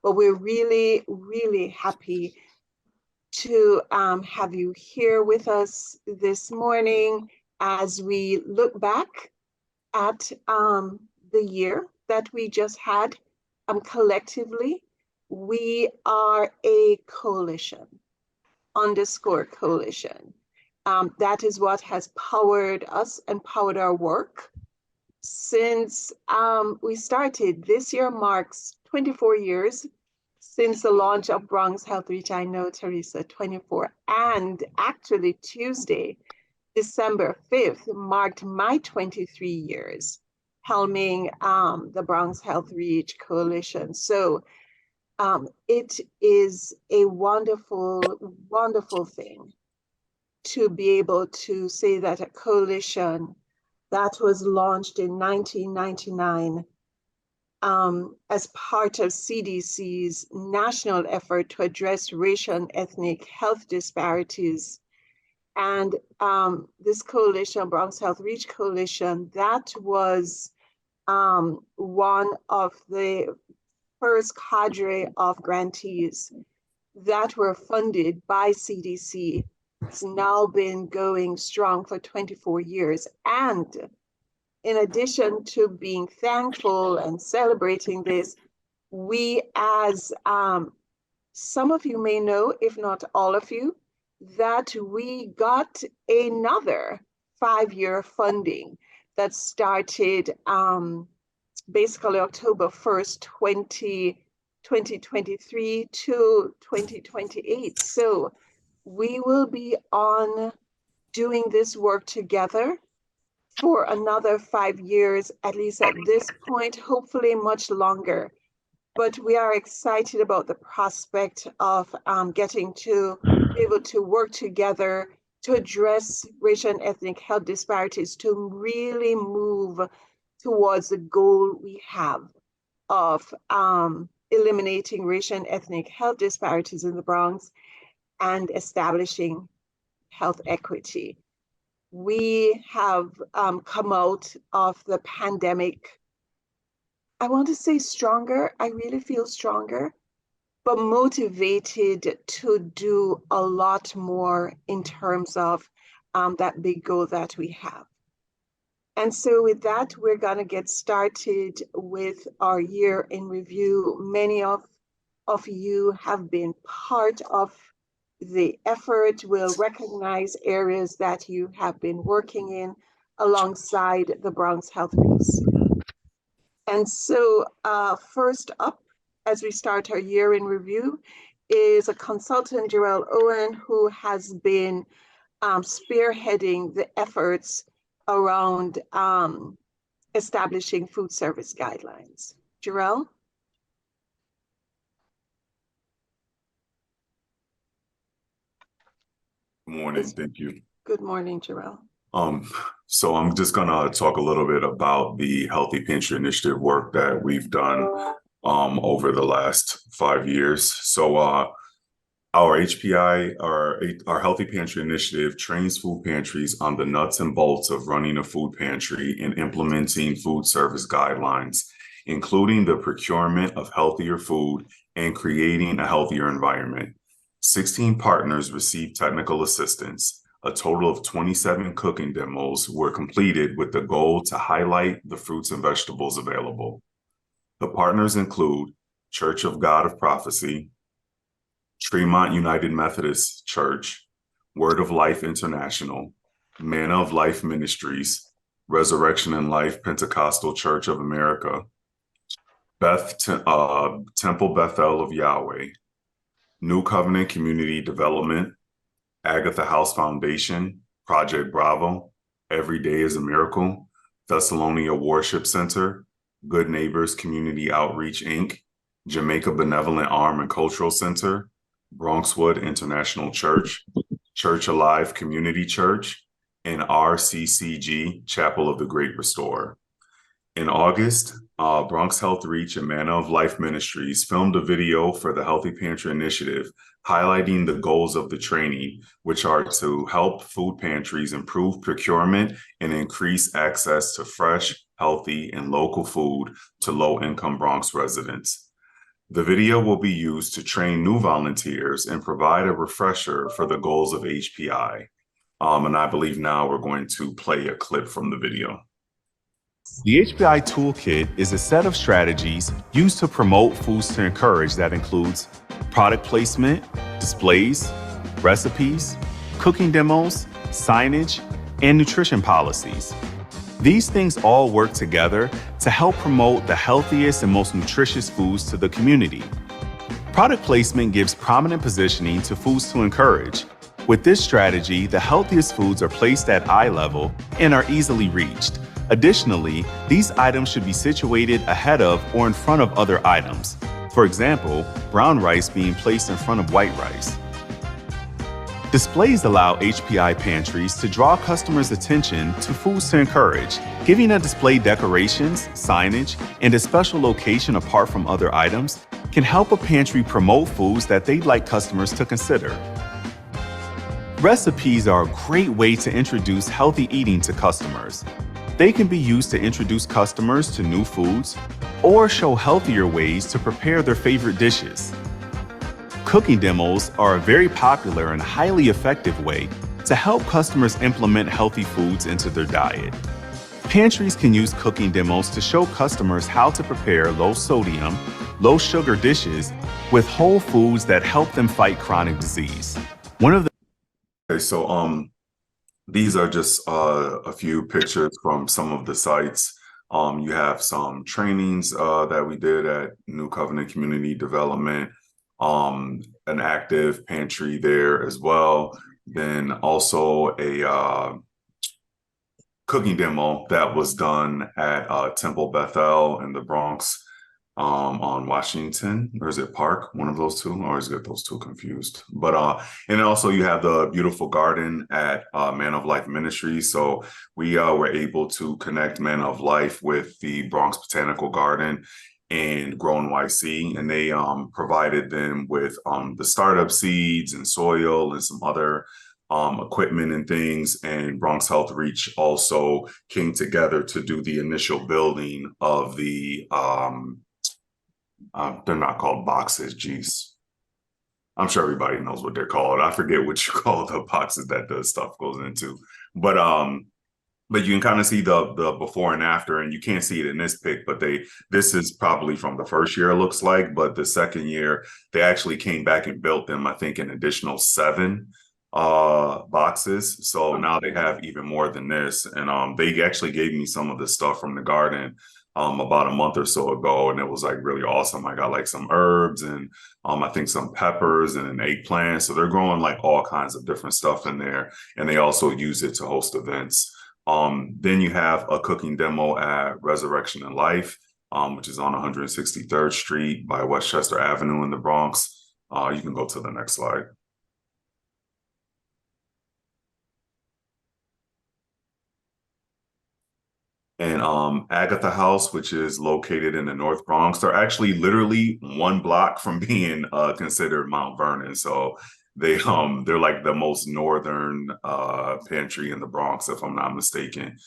but we're really, really happy to have you here with us this morning as we look back at the year that we just had. Collectively, we are a coalition, _coalition. That is what has powered us and powered our work since we started. This year marks 24 years since the launch of Bronx Health REACH. I know, Teresa, 24. And actually Tuesday, December 5th, marked my 23 years helming the Bronx Health REACH Coalition. So it is a wonderful, wonderful thing to be able to say that a coalition that was launched in 1999 as part of CDC's national effort to address racial and ethnic health disparities. And this coalition, Bronx Health REACH Coalition, that was one of the first cadre of grantees that were funded by CDC. It's now been going strong for 24 years. And in addition to being thankful and celebrating this, we, as some of you may know, if not all of you, that we got another 5-year funding that started basically October 1st, 2023 to 2028. So we will be on doing this work together for another 5 years, at least at this point, hopefully much longer. But we are excited about the prospect of getting to be able to work together to address racial and ethnic health disparities, to really move towards the goal we have of eliminating racial and ethnic health disparities in the Bronx and establishing health equity. We have come out of the pandemic, I want to say stronger. I really feel stronger, but motivated to do a lot more in terms of that big goal that we have. And so with that, we're going to get started with our year in review. Many of you have been part of the effort. Will recognize areas that you have been working in alongside the Bronx Health REACH. And so first up, as we start our year in review, is a consultant, Jarrell Owen, who has been spearheading the efforts around establishing food service guidelines. Jarrell? Good morning, thank you. Good morning, Jarrell. So I'm just gonna talk a little bit about the Healthy Pantry Initiative work that we've done over the last 5 years. So our HPI, our Healthy Pantry Initiative, trains food pantries on the nuts and bolts of running a food pantry and implementing food service guidelines, including the procurement of healthier food and creating a healthier environment. 16 partners received technical assistance. A total of 27 cooking demos were completed with the goal to highlight the fruits and vegetables available. The partners include Church of God of Prophecy, Tremont United Methodist Church, Word of Life International, Manna of Life Ministries, Resurrection and Life Pentecostal Church of America, Temple Bethel of Yahweh, New Covenant Community Development, Agatha House Foundation, Project Bravo, Every Day is a Miracle, Thessalonia Worship Center, Good Neighbors Community Outreach, Inc., Jamaica Benevolent Arm and Cultural Center, Bronxwood International Church, Church Alive Community Church, and RCCG, Chapel of the Great Restorer. In August, Bronx Health REACH and Manna of Life Ministries filmed a video for the Healthy Pantry Initiative, highlighting the goals of the training, which are to help food pantries improve procurement and increase access to fresh, healthy, and local food to low-income Bronx residents. The video will be used to train new volunteers and provide a refresher for the goals of HPI. And I believe now we're going to play a clip from the video. The HPI Toolkit is a set of strategies used to promote Foods to Encourage that includes product placement, displays, recipes, cooking demos, signage, and nutrition policies. These things all work together to help promote the healthiest and most nutritious foods to the community. Product placement gives prominent positioning to Foods to Encourage. With this strategy, the healthiest foods are placed at eye level and are easily reached. Additionally, these items should be situated ahead of or in front of other items. For example, brown rice being placed in front of white rice. Displays allow HPI pantries to draw customers' attention to Foods to Encourage. Giving a display decorations, signage, and a special location apart from other items can help a pantry promote foods that they'd like customers to consider. Recipes are a great way to introduce healthy eating to customers. They can be used to introduce customers to new foods or show healthier ways to prepare their favorite dishes. Cooking demos are a very popular and highly effective way to help customers implement healthy foods into their diet. Pantries can use cooking demos to show customers how to prepare low-sodium, low-sugar dishes with whole foods that help them fight chronic disease. These are just a few pictures from some of the sites. You have some trainings that we did at New Covenant Community Development, an active pantry there as well. Then also a cooking demo that was done at Temple Bethel in the Bronx on Washington, or is it Park? One of those two. I always get those two confused. But and also you have the beautiful garden at Man of Life Ministries. So we were able to connect Man of Life with the Bronx Botanical Garden and Grow NYC, and they provided them with the startup seeds and soil and some other equipment and things. And Bronx Health REACH also came together to do the initial building of the they're not called boxes, geez. I'm sure everybody knows what they're called. I forget what you call the boxes that the stuff goes into. But you can kind of see the before and after, and you can't see it in this pic, but this is probably from the first year, it looks like. But the second year, they actually came back and built them, I think, an additional 7 boxes. So now they have even more than this. And they actually gave me some of the stuff from the garden about a month or so ago, and it was like really awesome. I got like some herbs and I think some peppers and an eggplant. So they're growing like all kinds of different stuff in there, and they also use it to host events. Then you have a cooking demo at Resurrection and Life, which is on 163rd Street by Westchester Avenue in the Bronx. You can go to the next slide. And Agatha House, which is located in the North Bronx, they're actually literally 1 block from being considered Mount Vernon. So they're like the most northern pantry in the Bronx, if I'm not mistaken.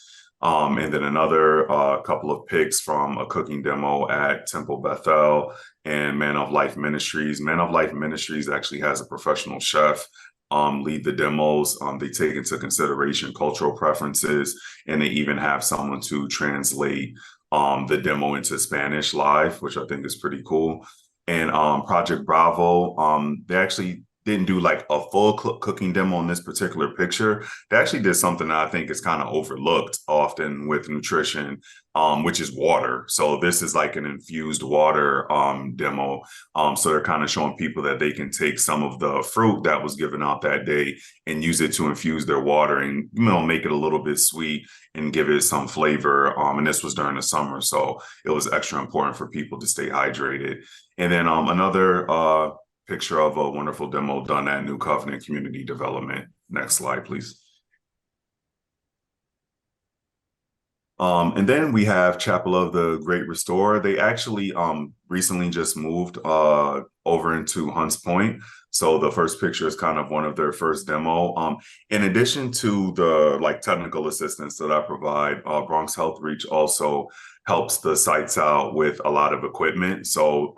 And then another couple of pics from a cooking demo at Temple Bethel and Man of Life Ministries. Man of Life Ministries actually has a professional chef lead the demos. They take into consideration cultural preferences, and they even have someone to translate the demo into Spanish live, which I think is pretty cool. And Project Bravo, they actually didn't do like a full cooking demo in this particular picture. They actually did something that I think is kind of overlooked often with nutrition, which is water. So this is like an infused water demo. So they're kind of showing people that they can take some of the fruit that was given out that day and use it to infuse their water and, you know, make it a little bit sweet and give it some flavor. And this was during the summer, so it was extra important for people to stay hydrated. And then another picture of a wonderful demo done at New Covenant Community Development. Next slide, please. And then we have Chapel of the Great Restorer. They actually recently just moved over into Hunts Point. So the first picture is kind of one of their first demo. In addition to the technical assistance that I provide, Bronx Health Reach also helps the sites out with a lot of equipment. So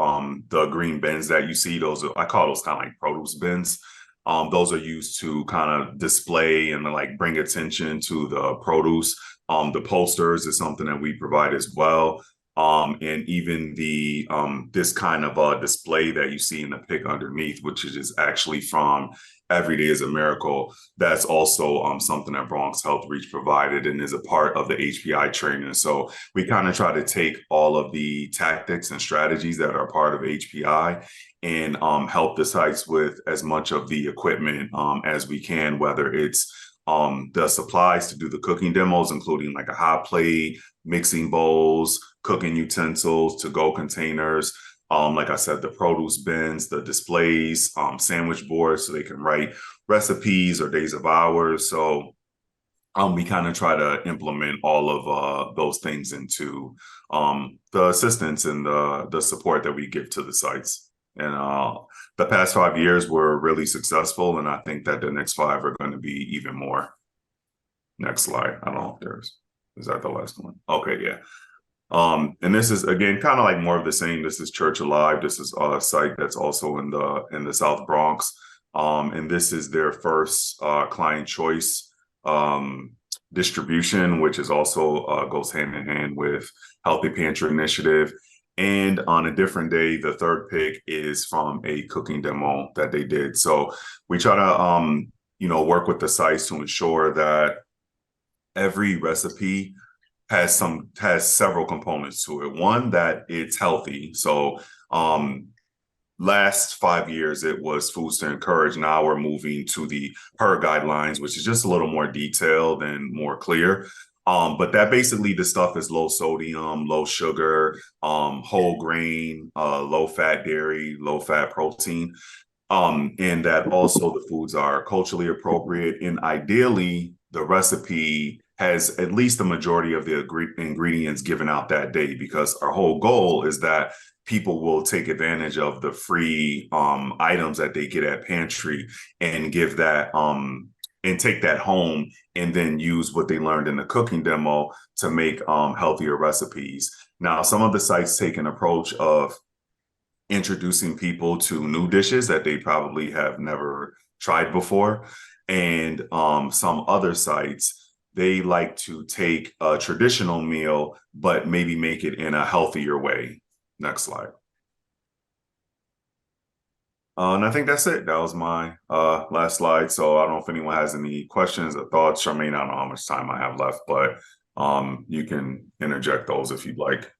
the green bins that you see, I call those kind of like produce bins. Those are used to kind of display and bring attention to the produce. The posters is something that we provide as well. And even the this kind of display that you see in the pic underneath, which is actually from Every Day is a Miracle, that's also something that Bronx Health Reach provided and is a part of the HPI training. So we kind of try to take all of the tactics and strategies that are part of HPI and help the sites with as much of the equipment as we can, whether it's the supplies to do the cooking demos, including like a hot plate, mixing bowls, cooking utensils, to-go containers. Like I said, the produce bins, the displays, sandwich boards so they can write recipes or days of hours. So we kind of try to implement all of those things into the assistance and the support that we give to the sites. And the past 5 years were really successful, and I think that the next 5 are going to be even more. Next slide. I don't know if is that the last one? Okay, yeah. And this is again kind of like more of the same. This is Church Alive. This is a site that's also in the South Bronx. And this is their first client choice distribution, which is also goes hand in hand with Healthy Pantry Initiative. And on a different day, the third pick is from a cooking demo that they did. So we try to work with the sites to ensure that every recipe has several components to it. One, that it's healthy. So last 5 years, it was Foods to Encourage. Now we're moving to the HER guidelines, which is just a little more detailed and more clear. But that basically the stuff is low sodium, low sugar, whole grain, low fat dairy, low fat protein. And that also the foods are culturally appropriate. And ideally, the recipe has at least the majority of the ingredients given out that day, because our whole goal is that people will take advantage of the free items that they get at pantry and give that and take that home and then use what they learned in the cooking demo to make healthier recipes. Now, some of the sites take an approach of introducing people to new dishes that they probably have never tried before. And some other sites, they like to take a traditional meal, but maybe make it in a healthier way. Next slide. And I think that's it. That was my last slide. So I don't know if anyone has any questions or thoughts. Charmaine, I don't know how much time I have left, but you can interject those if you'd like.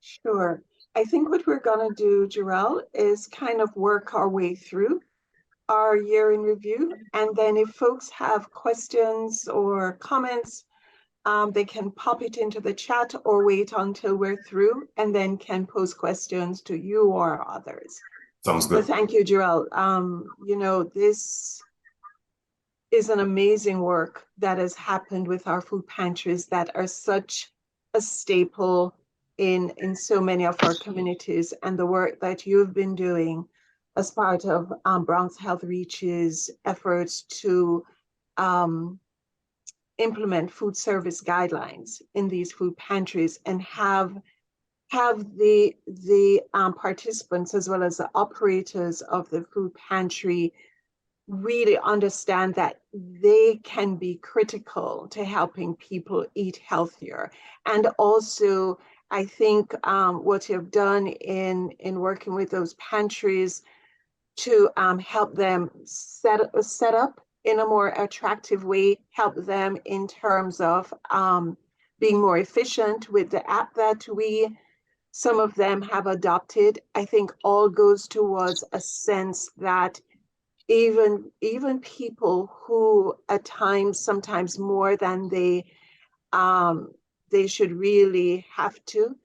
Sure. I think what we're going to do, Jarrell, is kind of work our way through our year in review. And then if folks have questions or comments, they can pop it into the chat or wait until we're through and then can pose questions to you or others. Sounds good. So thank you, Jarrell. This is an amazing work that has happened with our food pantries that are such a staple in so many of our communities, and the work that you've been doing as part of Bronx Health Reach's efforts to implement food service guidelines in these food pantries and have the participants as well as the operators of the food pantry really understand that they can be critical to helping people eat healthier. And also, I think what you've done in working with those pantries to help them set up in a more attractive way, help them in terms of being more efficient with the app that some of them have adopted, I think all goes towards a sense that even people who at times, sometimes more than they should really have to,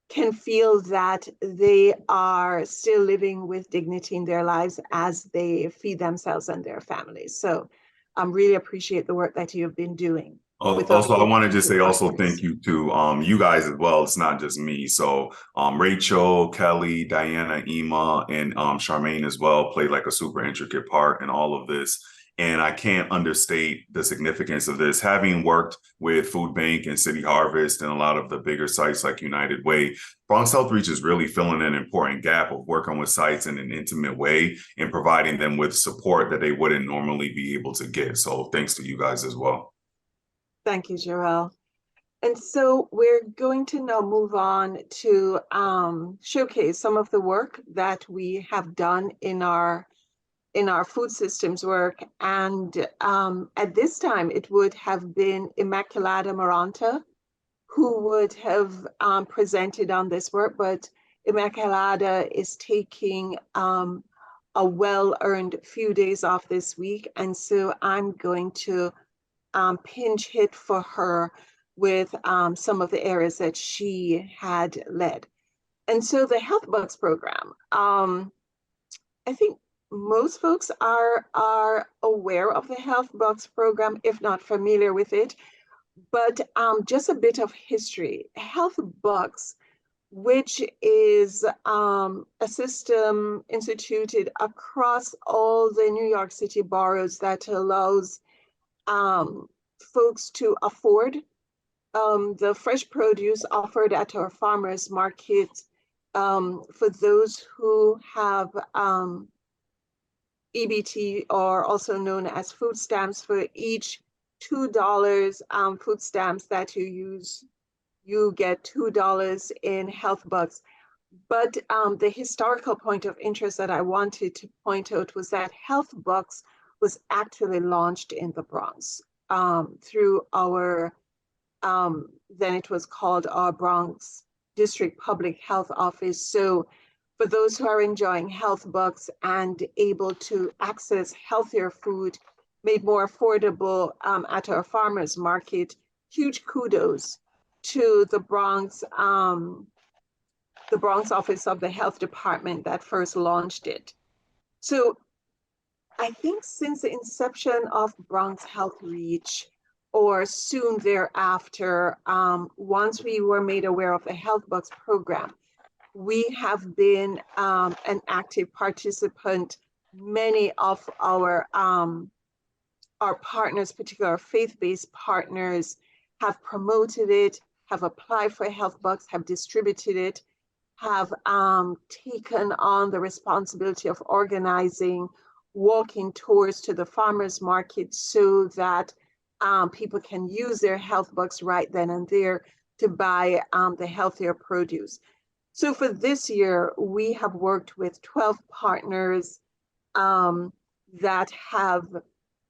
can feel that they are still living with dignity in their lives as they feed themselves and their families. So I really appreciate the work that you've been doing. with our Also, I want to just say also partners. thank you to you guys as well. It's not just me. So Rachel, Kelly, Diana, Ema, and Charmaine as well played like a super intricate part in all of this. And I can't understate the significance of this. Having worked with Food Bank and City Harvest and a lot of the bigger sites like United Way, Bronx Health Reach is really filling an important gap of working with sites in an intimate way and providing them with support that they wouldn't normally be able to get. So thanks to you guys as well. Thank you, Jarrell. And so we're going to now move on to showcase some of the work that we have done in our food systems work. And at this time, it would have been Immaculata Maranta who would have presented on this work, but Immaculata is taking a well-earned few days off this week. And so I'm going to pinch hit for her with some of the areas that she had led. And so the Health Bucks program, I think most folks are aware of the Health Bucks program, if not familiar with it, but just a bit of history. Health Bucks, which is a system instituted across all the New York City boroughs that allows folks to afford the fresh produce offered at our farmers market for those who have EBT, or also known as food stamps. For each $2 food stamps that you use, you get $2 in Health Bucks. But the historical point of interest that I wanted to point out was that Health Bucks was actually launched in the Bronx through our, then it was called our Bronx District Public Health Office. So for those who are enjoying Health Bucks and able to access healthier food made more affordable at our farmers market, huge kudos to the Bronx office of the health department that first launched it. So I think since the inception of Bronx Health Reach, or soon thereafter, once we were made aware of the Health Bucks program, we have been an active participant. Many of our partners, particularly our faith-based partners, have promoted it, have applied for Health Bucks, have distributed it, have taken on the responsibility of organizing walking tours to the farmers market so that people can use their Health Bucks right then and there to buy the healthier produce. So for this year, we have worked with 12 partners that have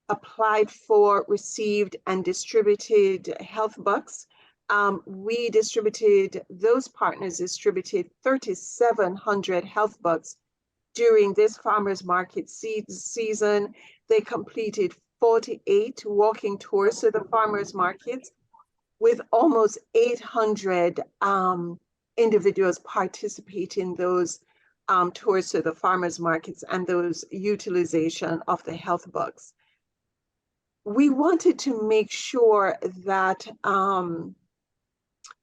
applied for, received, and distributed Health Bucks. Those partners distributed 3,700 Health Bucks during this farmers market season. They completed 48 walking tours to the farmers markets with almost 800 individuals participating in those tours to the farmers markets and those utilization of the Health Bucks. We wanted to make sure that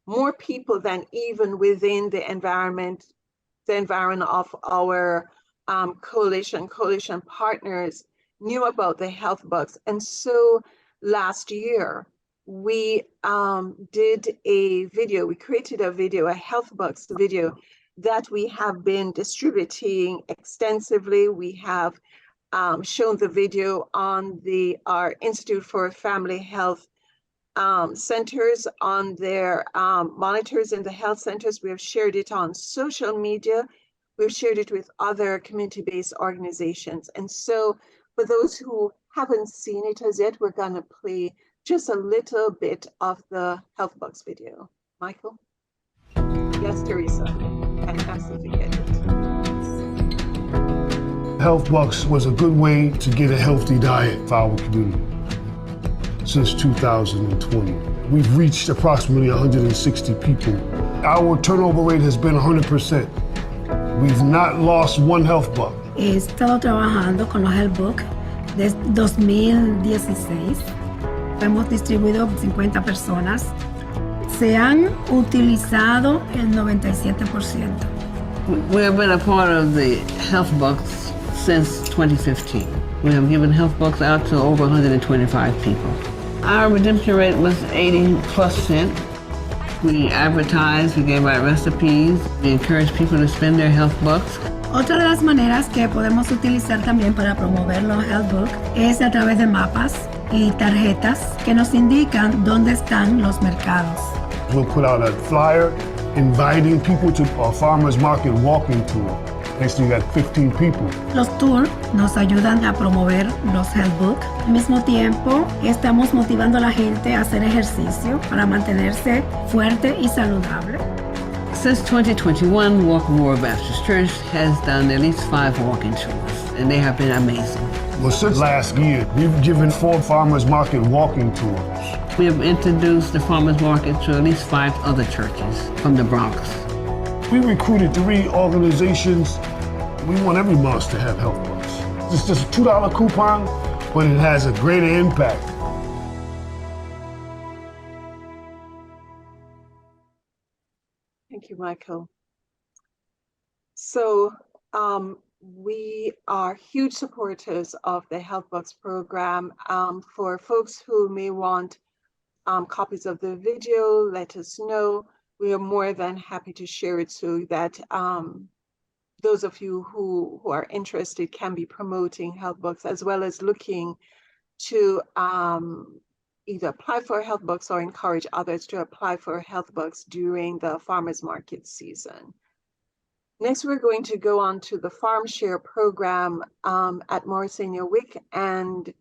more people than even within the environment of our coalition partners knew about the Health Bucks. And so last year, we did a video, we created a video, a Health Bucks video that we have been distributing extensively. We have shown the video on our Institute for Family Health centers, on their monitors in the health centers. We have shared it on social media. We've shared it with other community-based organizations. And so for those who haven't seen it as yet, we're gonna play just a little bit of the Health Bucks video. Michael? Yes, Teresa, and absolutely get it. Health Bucks was a good way to get a healthy diet for our community. Since 2020, we've reached approximately 160 people. Our turnover rate has been 100%. We've not lost one Health Buck. He estado trabajando con los Health Bucks desde 2016. hemos distribuido 50 personas. Se han utilizado el 97%. We have been a part of the health bucks since 2015. We have given health bucks out to over 125 people. Our redemption rate was 80%. We advertised, we gave out recipes, we encouraged people to spend their health bucks. Otra de las maneras que podemos utilizar también para promover los health book es a través de mapas y tarjetas que nos indican dónde están los mercados. We'll put out a flyer inviting people to our farmers market walking tour. Next thing you got 15 people. Los tours nos ayudan a promover los health book. Al mismo tiempo, estamos motivando a la gente a hacer ejercicio para mantenerse fuerte y saludable. Since 2021, Walk Memorial Baptist Church has done at least 5 walking tours, and they have been amazing. Well, since last year, we've given 4 farmers market walking tours. We have introduced the farmers market to at least 5 other churches from the Bronx. We recruited 3 organizations. We want every month to have health bucks. It's just a $2 coupon, but it has a greater impact. Thank you, Michael. So we are huge supporters of the Health Bucks program. For folks who may want copies of the video, let us know. We are more than happy to share it so that those of you who are interested can be promoting Health Bucks, as well as looking to either apply for Health Bucks or encourage others to apply for Health Bucks during the farmers market season. Next, we're going to go on to the Farm Share program at Morrisania Wick, and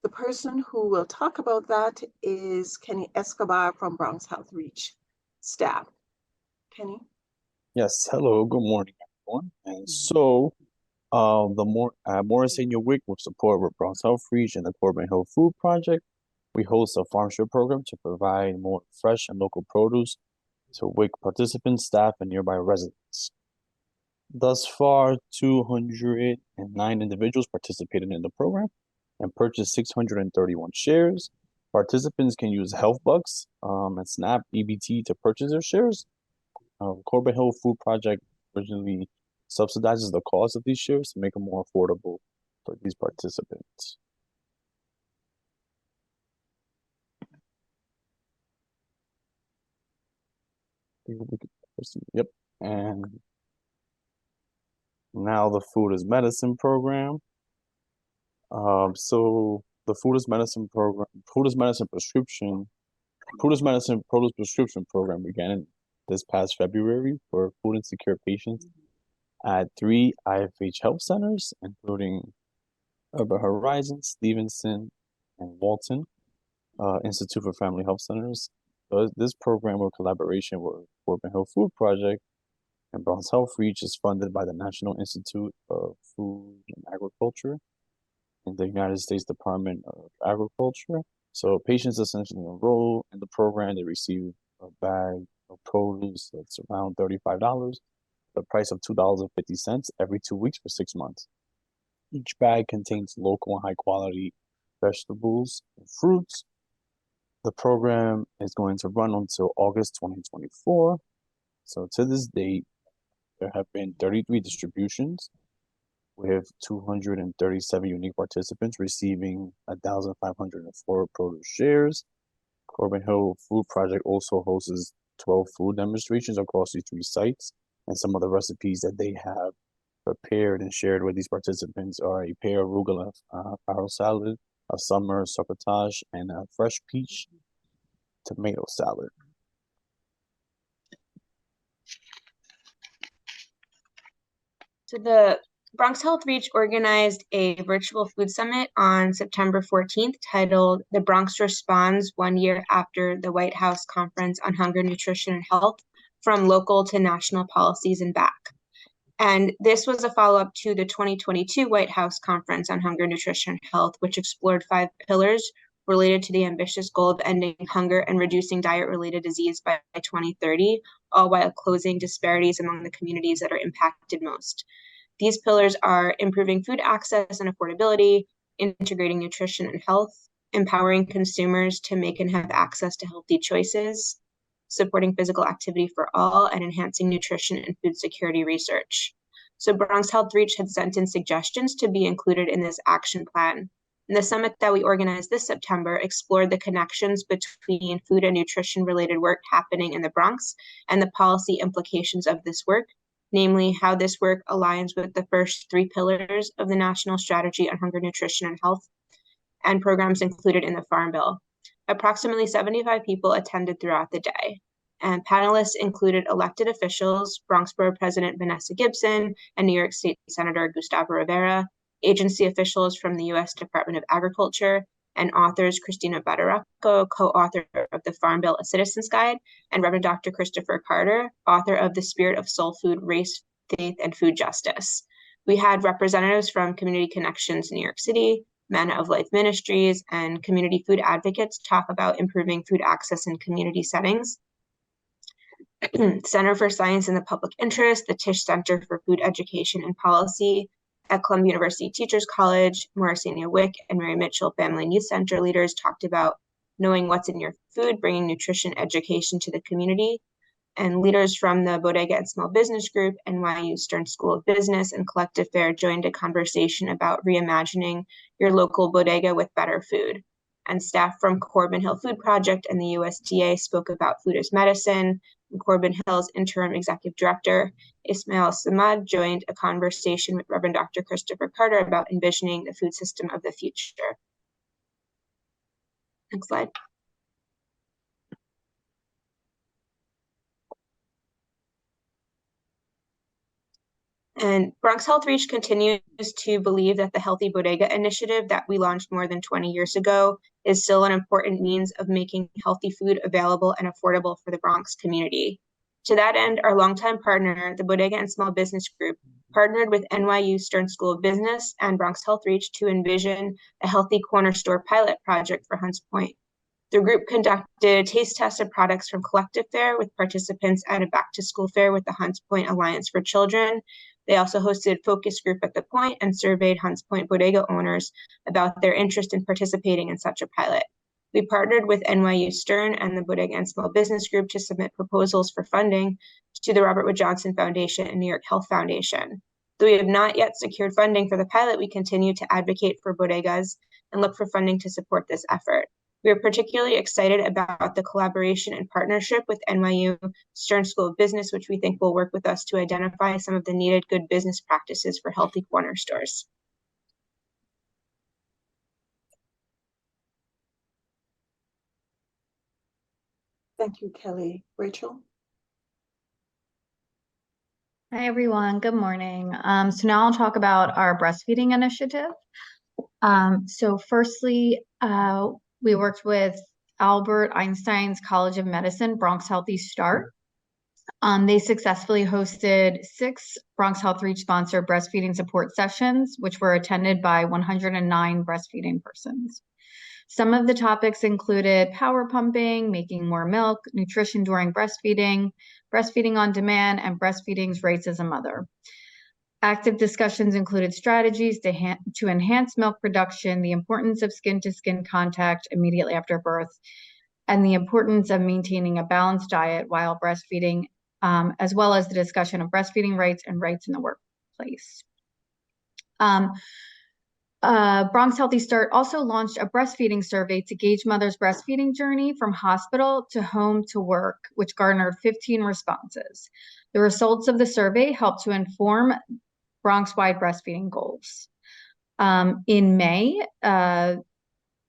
the person who will talk about that is Kenny Escobar from Bronx Health REACH staff. Kenny? Yes, hello, good morning, everyone. And so, Morrisania Wick, with support with Bronx Health REACH and the Corbin Hill Food Project, we host a farm share program to provide more fresh and local produce to Wick participants, staff, and nearby residents. Thus far, 209 individuals participated in the program and purchased 631 shares. Participants can use Health Bucks and SNAP EBT to purchase their shares. Corbin Hill Food Project originally subsidizes the cost of these shares to make them more affordable for these participants. Yep, and now the Food is Medicine program. So the Food is Medicine program, Food is Medicine Produce Prescription program began this past February for food insecure patients at 3 IFH health centers, including Urban Horizon, Stevenson, and Walton Institute for Family Health Centers. So this program, in collaboration with Corbin Hill Food Project and Bronx Health REACH, is funded by the National Institute of Food and Agriculture and the United States Department of Agriculture. So patients essentially enroll in the program. They receive a bag of produce that's around $35, the price of $2.50 every 2 weeks for 6 months. Each bag contains local and high quality vegetables and fruits. The program is going to run until August 2024. So to this date, there have been 33 distributions with 237 unique participants receiving 1,504 produce shares. Corbin Hill Food Project also hosts 12 food demonstrations across these 3 sites, and some of the recipes that they have prepared and shared with these participants are a pear arugula farro salad, a summer succotash, and a fresh peach tomato salad. So the Bronx Health REACH organized a virtual food summit on September 14th titled The Bronx Responds 1 year after the White House Conference on Hunger, Nutrition, and Health, from local to national policies and back. And this was a follow-up to the 2022 White House Conference on Hunger, Nutrition, and Health, which explored 5 pillars related to the ambitious goal of ending hunger and reducing diet-related disease by 2030, all while closing disparities among the communities that are impacted most. These pillars are improving food access and affordability, integrating nutrition and health, empowering consumers to make and have access to healthy choices, supporting physical activity for all, and enhancing nutrition and food security research. So Bronx Health REACH had sent in suggestions to be included in this action plan. And the summit that we organized this September explored the connections between food and nutrition related work happening in the Bronx and the policy implications of this work, namely how this work aligns with the first 3 pillars of the National Strategy on Hunger, Nutrition, and Health and programs included in the Farm Bill. Approximately 75 people attended throughout the day, and panelists included elected officials, Bronx Borough President Vanessa Gibson and New York State Senator Gustavo Rivera, agency officials from the U.S. Department of Agriculture, and authors Christina Badaracco, co-author of the Farm Bill, A Citizen's Guide, and Reverend Dr. Christopher Carter, author of The Spirit of Soul Food, Race, Faith, and Food Justice. We had representatives from Community Connections New York City, Manna of Life Ministries, and community food advocates talk about improving food access in community settings. Center for Science in the Public Interest, the Tisch Center for Food Education and Policy at Columbia University Teachers College, Morrisania Wick and Mary Mitchell Family and Youth Center leaders talked about knowing what's in your food, bringing nutrition education to the community. And leaders from the Bodega and Small Business Group, NYU Stern School of Business, and Collective Fare joined a conversation about reimagining your local bodega with better food. And staff from Corbin Hill Food Project and the USDA spoke about food as medicine. And Corbin Hill's interim executive director, Ismail Samad, joined a conversation with Reverend Dr. Christopher Carter about envisioning the food system of the future. Next slide. And Bronx Health REACH continues to believe that the Healthy Bodega initiative that we launched more than 20 years ago is still an important means of making healthy food available and affordable for the Bronx community. To that end, our longtime partner, the Bodega and Small Business Group, partnered with NYU Stern School of Business and Bronx Health REACH to envision a healthy corner store pilot project for Hunts Point. The group conducted a taste test of products from Collective Fare with participants at a back-to-school fair with the Hunts Point Alliance for Children. They also hosted focus group at the Point and surveyed Hunts Point bodega owners about their interest in participating in such a pilot. We partnered with NYU Stern and the Bodega and Small Business Group to submit proposals for funding to the Robert Wood Johnson Foundation and New York Health Foundation. Though we have not yet secured funding for the pilot, we continue to advocate for bodegas and look for funding to support this effort. We are particularly excited about the collaboration and partnership with NYU Stern School of Business, which we think will work with us to identify some of the needed good business practices for healthy corner stores. Thank you, Kelly. Rachel? Hi, everyone. Good morning. So now I'll talk about our breastfeeding initiative. So firstly, we worked with Albert Einstein's College of Medicine, Bronx Healthy Start. They successfully hosted 6 Bronx Health REACH sponsored breastfeeding support sessions, which were attended by 109 breastfeeding persons. Some of the topics included power pumping, making more milk, nutrition during breastfeeding, breastfeeding on demand, and breastfeeding's rights as a mother. Active discussions included strategies to enhance milk production, the importance of skin-to-skin contact immediately after birth, and the importance of maintaining a balanced diet while breastfeeding, as well as the discussion of breastfeeding rights and rights in the workplace. Bronx Healthy Start also launched a breastfeeding survey to gauge mothers' breastfeeding journey from hospital to home to work, which garnered 15 responses. The results of the survey helped to inform Bronx-wide breastfeeding goals. In May,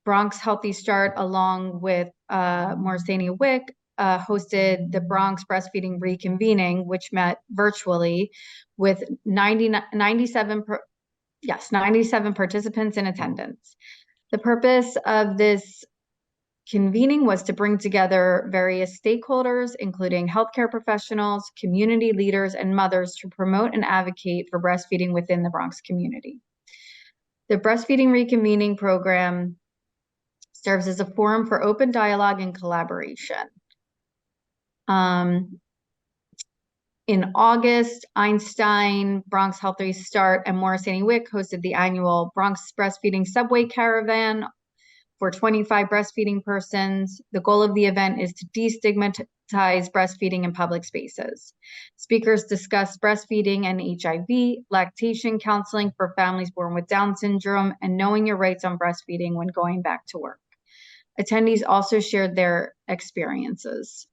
Bronx Healthy Start, along with Morrisania Wick, hosted the Bronx Breastfeeding Reconvening, which met virtually with 97 participants in attendance. The purpose of this convening was to bring together various stakeholders, including healthcare professionals, community leaders, and mothers to promote and advocate for breastfeeding within the Bronx community. The Breastfeeding Reconvening program serves as a forum for open dialogue and collaboration. In August, Einstein, Bronx Health REACH Start, and Morrisania Wick hosted the annual Bronx Breastfeeding Subway Caravan, for 25 breastfeeding persons. The goal of the event is to destigmatize breastfeeding in public spaces. Speakers discuss breastfeeding and HIV, lactation counseling for families born with Down syndrome, and knowing your rights on breastfeeding when going back to work. Attendees also shared their experiences.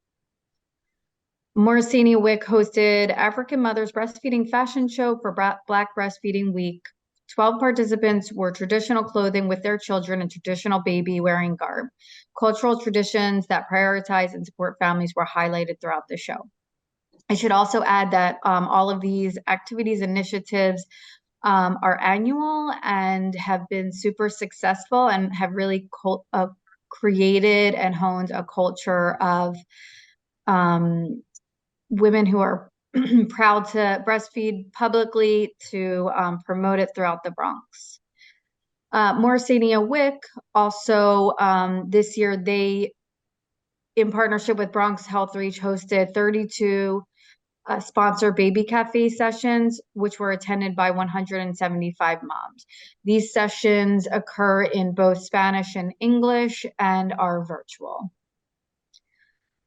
Morrisania Wick hosted African Mothers Breastfeeding Fashion Show for Black Breastfeeding Week. 12 participants wore traditional clothing with their children and traditional baby wearing garb. Cultural traditions that prioritize and support families were highlighted throughout the show. I should also add that all of these activities, initiatives are annual and have been super successful and have really created and honed a culture of women who are proud to breastfeed publicly, to promote it throughout the Bronx. Morrisania Wick also this year, they, in partnership with Bronx Health REACH, hosted 32 sponsored baby cafe sessions, which were attended by 175 moms. These sessions occur in both Spanish and English and are virtual.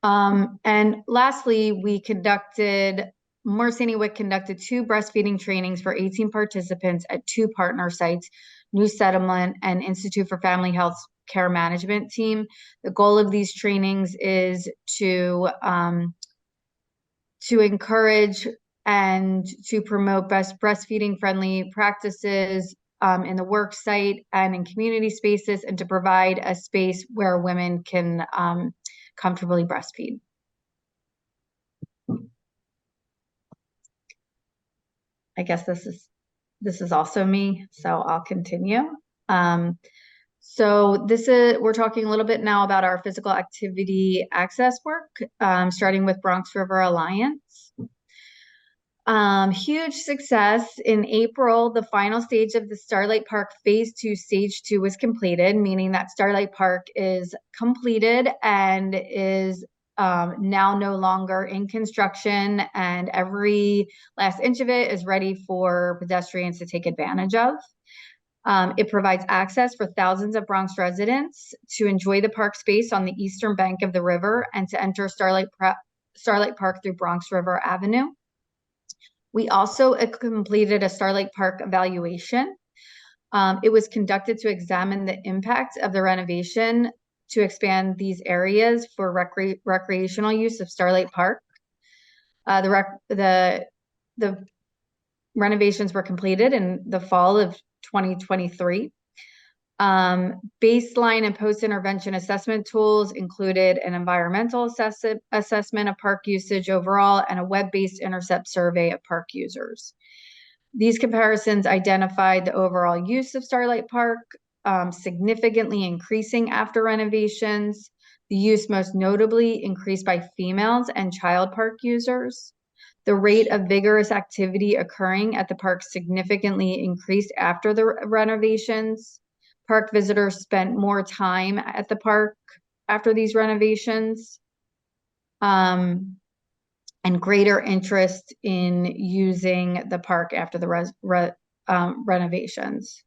And lastly, Morrisania Wick conducted 2 breastfeeding trainings for 18 participants at 2 partner sites, New Settlement and Institute for Family Health Care Management team. The goal of these trainings is to encourage and to promote best breastfeeding friendly practices in the work site and in community spaces, and to provide a space where women can comfortably breastfeed. I guess this is also me, so I'll continue. So we're talking a little bit now about our physical activity access work, starting with Bronx River Alliance. Huge success. In April, the final stage of the Starlight Park Phase 2, Stage 2 was completed, meaning that Starlight Park is completed and is now no longer in construction, and every last inch of it is ready for pedestrians to take advantage of. It provides access for thousands of Bronx residents to enjoy the park space on the eastern bank of the river and to enter Starlight Park through Bronx River Avenue. We also completed a Starlight Park evaluation. It was conducted to examine the impact of the renovation to expand these areas for recreational use of Starlight Park. The renovations were completed in the fall of 2023. Baseline and post-intervention assessment tools included an environmental assessment of park usage overall and a web-based intercept survey of park users. These comparisons identified the overall use of Starlight Park significantly increasing after renovations. The use most notably increased by females and child park users. The rate of vigorous activity occurring at the park significantly increased after the renovations. Park visitors spent more time at the park after these renovations, and greater interest in using the park after the renovations.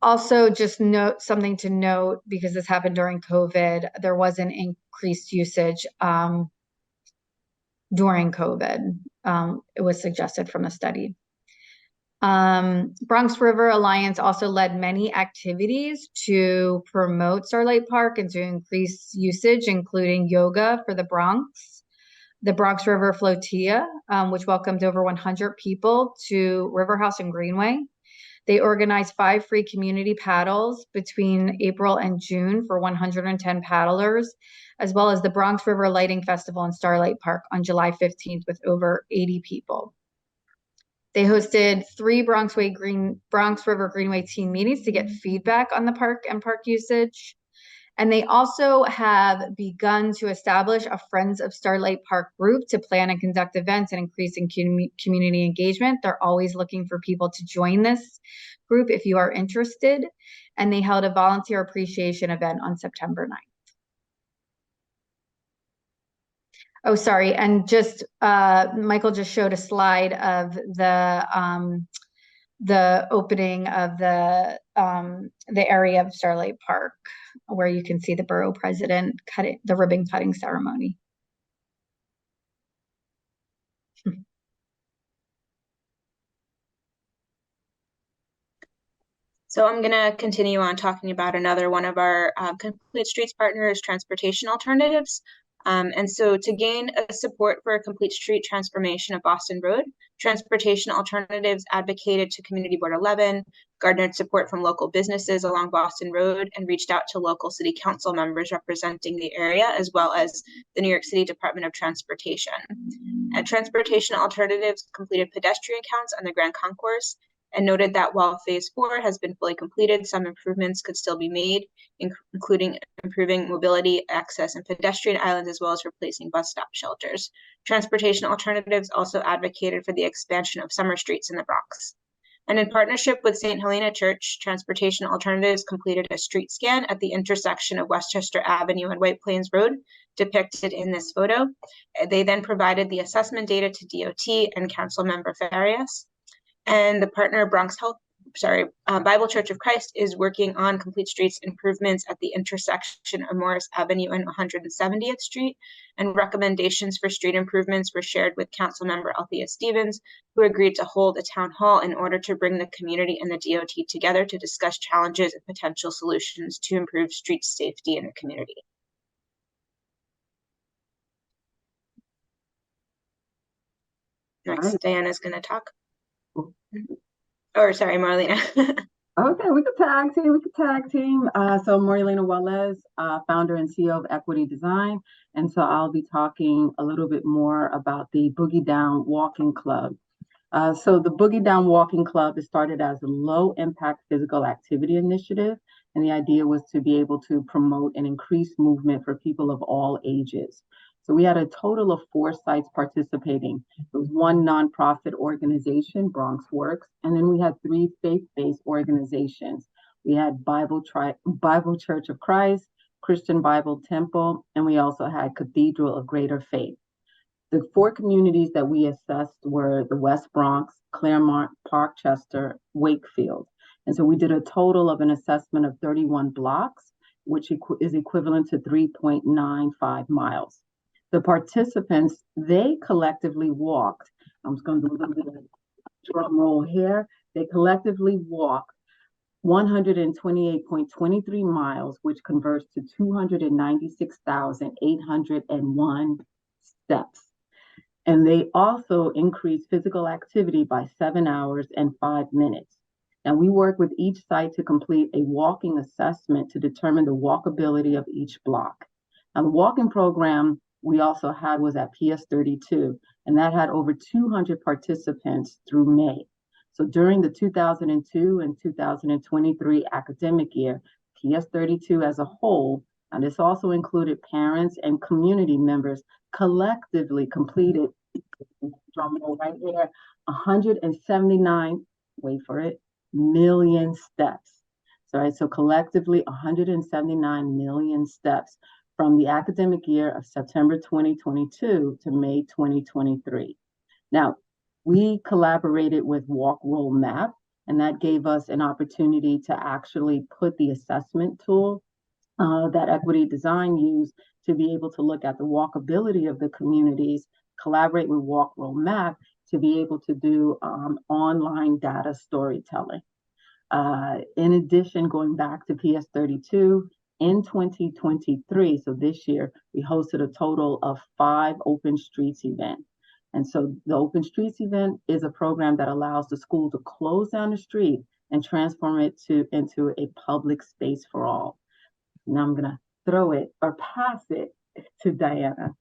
Also, just something to note, because this happened during COVID, there was an increased usage during COVID. It was suggested from the study. Bronx River Alliance also led many activities to promote Starlight Park and to increase usage, including yoga for the Bronx, the Bronx River Flotilla, which welcomed over 100 people to River House and Greenway. They organized 5 free community paddles between April and June for 110 paddlers, as well as the Bronx River Lighting Festival in Starlight Park on July 15th with over 80 people. They hosted 3 Bronx River Greenway team meetings to get feedback on the park and park usage. And they also have begun to establish a Friends of Starlight Park group to plan and conduct events and increase in community engagement. They're always looking for people to join this group if you are interested. And they held a volunteer appreciation event on September 9th. Oh, sorry. And just Michael just showed a slide of the the opening of the area of Starlight Park, where you can see the borough president cutting the ribbon cutting ceremony. So I'm going to continue on talking about another one of our Complete Streets partners, transportation alternatives. And so to gain a support for a complete street transformation of Boston Road, Transportation Alternatives advocated to Community Board 11, garnered support from local businesses along Boston Road, and reached out to local city council members representing the area, as well as the New York City Department of Transportation. And Transportation Alternatives completed pedestrian counts on the Grand Concourse and noted that while phase 4 has been fully completed, some improvements could still be made, including improving mobility, access, and pedestrian islands, as well as replacing bus stop shelters. Transportation Alternatives also advocated for the expansion of summer streets in the Bronx. And in partnership with St. Helena Church, Transportation Alternatives completed a street scan at the intersection of Westchester Avenue and White Plains Road, depicted in this photo. They then provided the assessment data to DOT and Councilmember Farias. And the partner Bible Church of Christ is working on complete streets improvements at the intersection of Morris Avenue and 170th Street. And recommendations for street improvements were shared with Councilmember Althea Stevens, who agreed to hold a town hall in order to bring the community and the DOT together to discuss challenges and potential solutions to improve street safety in the community. Next, Diana is going to talk. Or sorry, Marlena. Okay, we could tag team. So Marlena Wallace, founder and CEO of Equity Design. And so I'll be talking a little bit more about the Boogie Down Walking Club. So the Boogie Down Walking Club is started as a low impact physical activity initiative. And the idea was to be able to promote and increase movement for people of all ages. So we had a total of 4 sites participating. There was 1 nonprofit organization, Bronx Works, and then we had 3 faith-based organizations. We had Bible Church of Christ, Christian Bible Temple, and we also had Cathedral of Greater Faith. The 4 communities that we assessed were the West Bronx, Claremont, Parkchester, Wakefield. And so we did a total of an assessment of 31 blocks, which is equivalent to 3.95 miles. The participants, they collectively walked. I'm just going to do a little bit of drum roll here. They collectively walked 128.23 miles, which converts to 296,801 steps. And they also increased physical activity by 7 hours and 5 minutes. Now, we work with each site to complete a walking assessment to determine the walkability of each block. Now, the walking program we also had was at PS 32, and that had over 200 participants through May. So during the 2002 and 2023 academic year, PS 32 as a whole, and this also included parents and community members, collectively completed, drum roll right here, 179, wait for it, million steps. So collectively 179 million steps from the academic year of September 2022 to May 2023. Now, we collaborated with Walk, Roll, Map, and that gave us an opportunity to actually put the assessment tool that Equity Design used to be able to look at the walkability of the communities, collaborate with Walk, Roll, Map to be able to do online data storytelling. In addition, going back to PS 32, in 2023, so this year, we hosted a total of 5 Open Streets events. And so the Open Streets event is a program that allows the school to close down the street and transform it into a public space for all. Now I'm gonna throw it or pass it to Diana.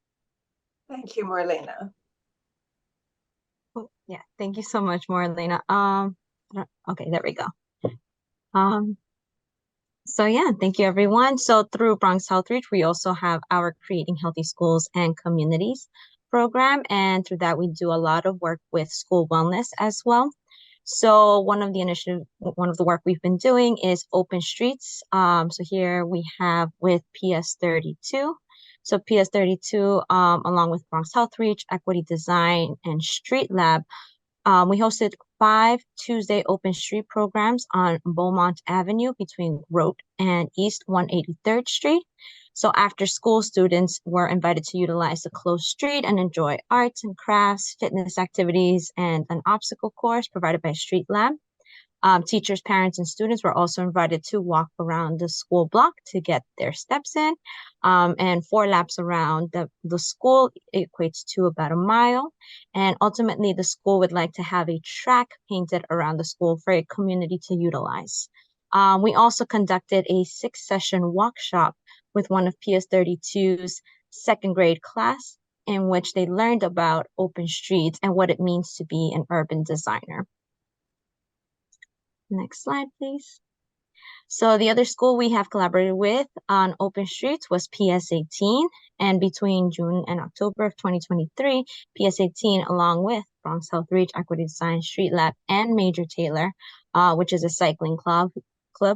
Thank you, Marlena. Oh, yeah, thank you so much, Marlena. Okay, there we go. So yeah, thank you everyone. So through Bronx Health REACH, we also have our Creating Healthy Schools and Communities program. And through that, we do a lot of work with school wellness as well. So one of the work we've been doing is Open Streets. So here we have with PS 32. So PS 32, along with Bronx Health REACH, Equity Design, and Street Lab, we hosted 5 Tuesday open street programs on Beaumont Avenue between Road and East 183rd Street. So after school, students were invited to utilize the closed street and enjoy arts and crafts, fitness activities, and an obstacle course provided by Street Lab. Teachers, parents, and students were also invited to walk around the school block to get their steps in. And 4 laps around the school equates to about a mile. And ultimately, the school would like to have a track painted around the school for a community to utilize. We also conducted a 6-session workshop with one of PS32's second grade class, in which they learned about open streets and what it means to be an urban designer. Next slide, please. So the other school we have collaborated with on open streets was PS18, and between June and October of 2023, PS18, along with Bronx Health REACH, Equity Design, Street Lab, and Major Taylor, which is a cycling club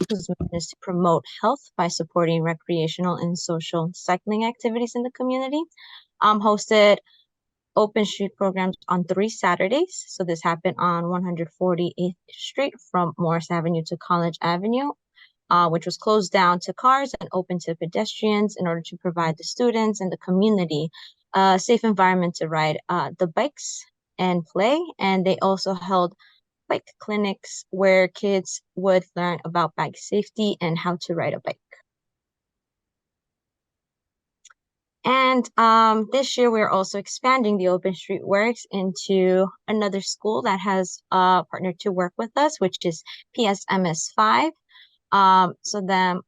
whose mission is to promote health by supporting recreational and social cycling activities in the community, hosted open street programs on 3 Saturdays. So this happened on 148th Street from Morris Avenue to College Avenue, which was closed down to cars and open to pedestrians in order to provide the students and the community a safe environment to ride the bikes and play. And they also held bike clinics where kids would learn about bike safety and how to ride a bike. And this year, we're also expanding the Open Street Works into another school that has partnered to work with us, which is PSMS 5. So then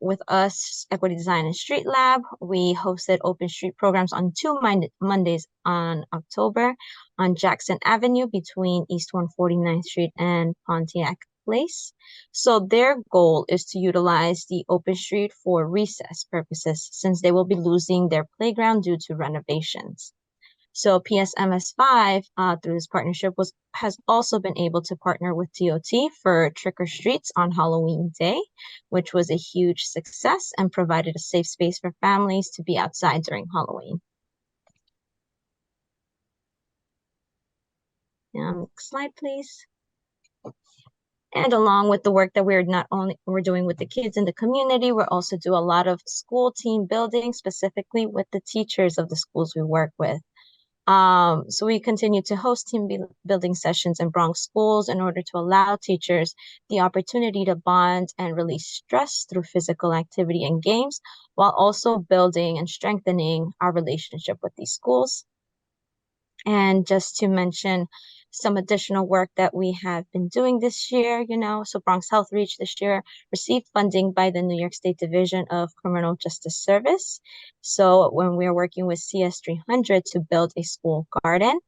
with us, Equity Design and Street Lab, we hosted open street programs on 2 Mondays on October on Jackson Avenue between East 149th Street and Pontiac Place. So their goal is to utilize the open street for recess purposes, since they will be losing their playground due to renovations. So PSMS 5, through this partnership, has also been able to partner with DOT for Trick or Streets on Halloween Day, which was a huge success and provided a safe space for families to be outside during Halloween. Next slide, please. And along with the work that we're doing with the kids in the community, we also do a lot of school team building, specifically with the teachers of the schools we work with. So we continue to host team building sessions in Bronx schools in order to allow teachers the opportunity to bond and release stress through physical activity and games, while also building and strengthening our relationship with these schools. And just to mention some additional work that we have been doing this year, so Bronx Health REACH this year received funding by the New York State Division of Criminal Justice Service. So when we're working with CS300 to build a school garden,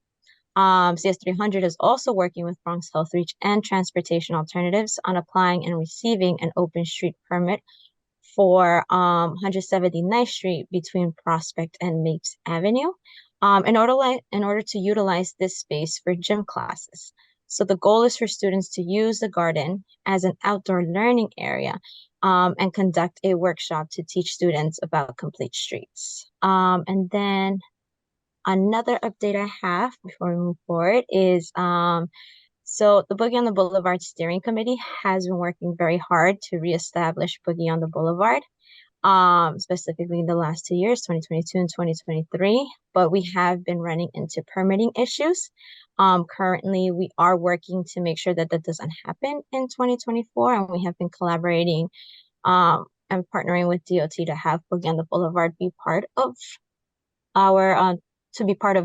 CS300 is also working with Bronx Health REACH and Transportation Alternatives on applying and receiving an open street permit for 179th Street between Prospect and Mapes Avenue. In order to utilize this space for gym classes. So the goal is for students to use the garden as an outdoor learning area and conduct a workshop to teach students about complete streets. And then another update I have before we move forward is, so the Boogie on the Boulevard Steering Committee has been working very hard to reestablish Boogie on the Boulevard. Specifically in the last 2 years, 2022 and 2023, but we have been running into permitting issues. Currently, we are working to make sure that doesn't happen in 2024, and we have been collaborating and partnering with DOT to have Boogie on the Boulevard be part of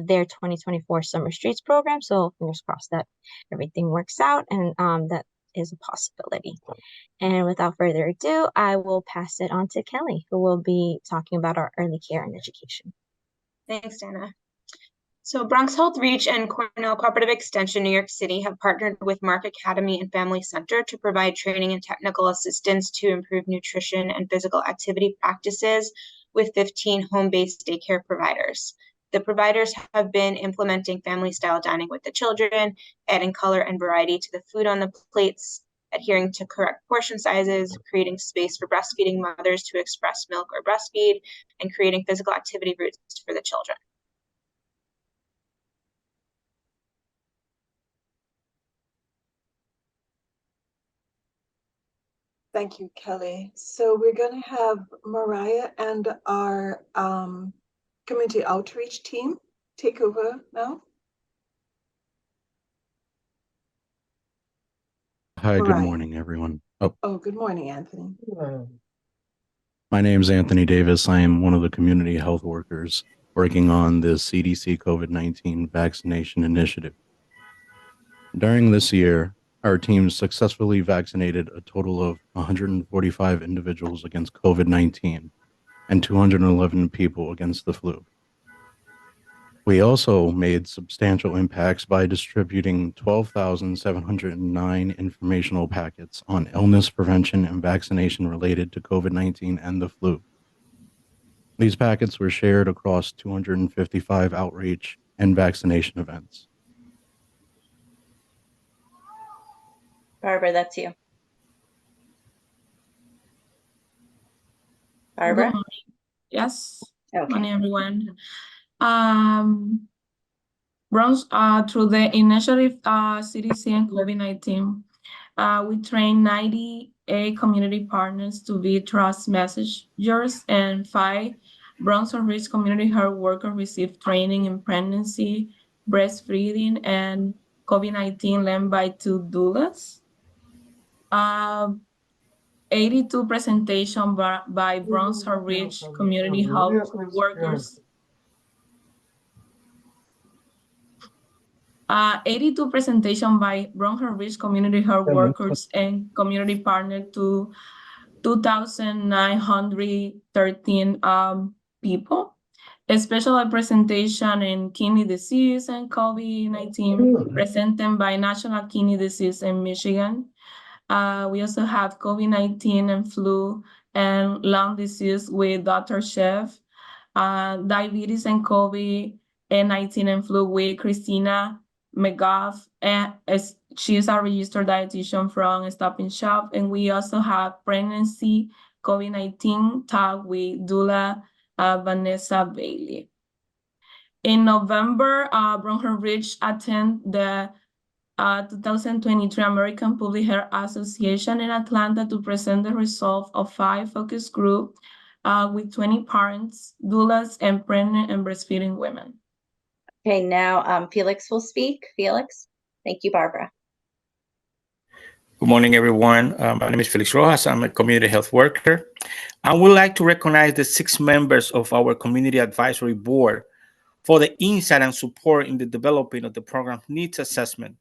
their 2024 Summer Streets program. So fingers crossed that everything works out, and that is a possibility. And without further ado, I will pass it on to Kelly, who will be talking about our early care and education. Thanks, Dana. So Bronx Health REACH and Cornell Cooperative Extension New York City have partnered with Mark Academy and Family Center to provide training and technical assistance to improve nutrition and physical activity practices with 15 home-based daycare providers. The providers have been implementing family-style dining with the children, adding color and variety to the food on the plates, adhering to correct portion sizes, creating space for breastfeeding mothers to express milk or breastfeed, and creating physical activity routes for the children. Thank you, Kelly. So we're going to have Mariah and our community outreach team take over now. Hi, good Mariah. morning, everyone. Oh, good morning, Anthony. My name is Anthony Davis. I am one of the community health workers working on the CDC COVID-19 vaccination initiative. During this year, our team successfully vaccinated a total of 145 individuals against COVID-19 and 211 people against the flu. We also made substantial impacts by distributing 12,709 informational packets on illness prevention and vaccination related to COVID-19 and the flu. These packets were shared across 255 outreach and vaccination events. Barbara, that's you. Barbara? Yes. Okay. Good morning, everyone. Bronx, through the initiative CDC and COVID-19, we trained 98 community partners to be trust messengers, and 5 Bronx REACH community health workers received training in pregnancy, breastfeeding, and COVID-19 led by 2 doulas. 82 presentation by Bronx REACH community health workers. 82 presentation by Bronx REACH community health workers and community partner to 2,913 people. A special presentation in kidney disease and COVID-19 presented by National Kidney Disease in Michigan. We also have COVID-19 and flu and lung disease with Dr. Chef, diabetes and COVID-19 and flu with Christina McGough, and she's a registered dietitian from Stop and Shop. And we also have pregnancy COVID-19 talk with doula Vanessa Bailey. In November, Bronx REACH attend the 2023 American Public Health Association in Atlanta to present the results of 5 focus groups with 20 parents, doulas, and pregnant and breastfeeding women. Okay, now Felix will speak. Felix. Thank you, Barbara. Good morning, everyone. My name is Felix Rojas. I'm a community health worker. I would like to recognize the 6 members of our community advisory board for the insight and support in the developing of the program needs assessment,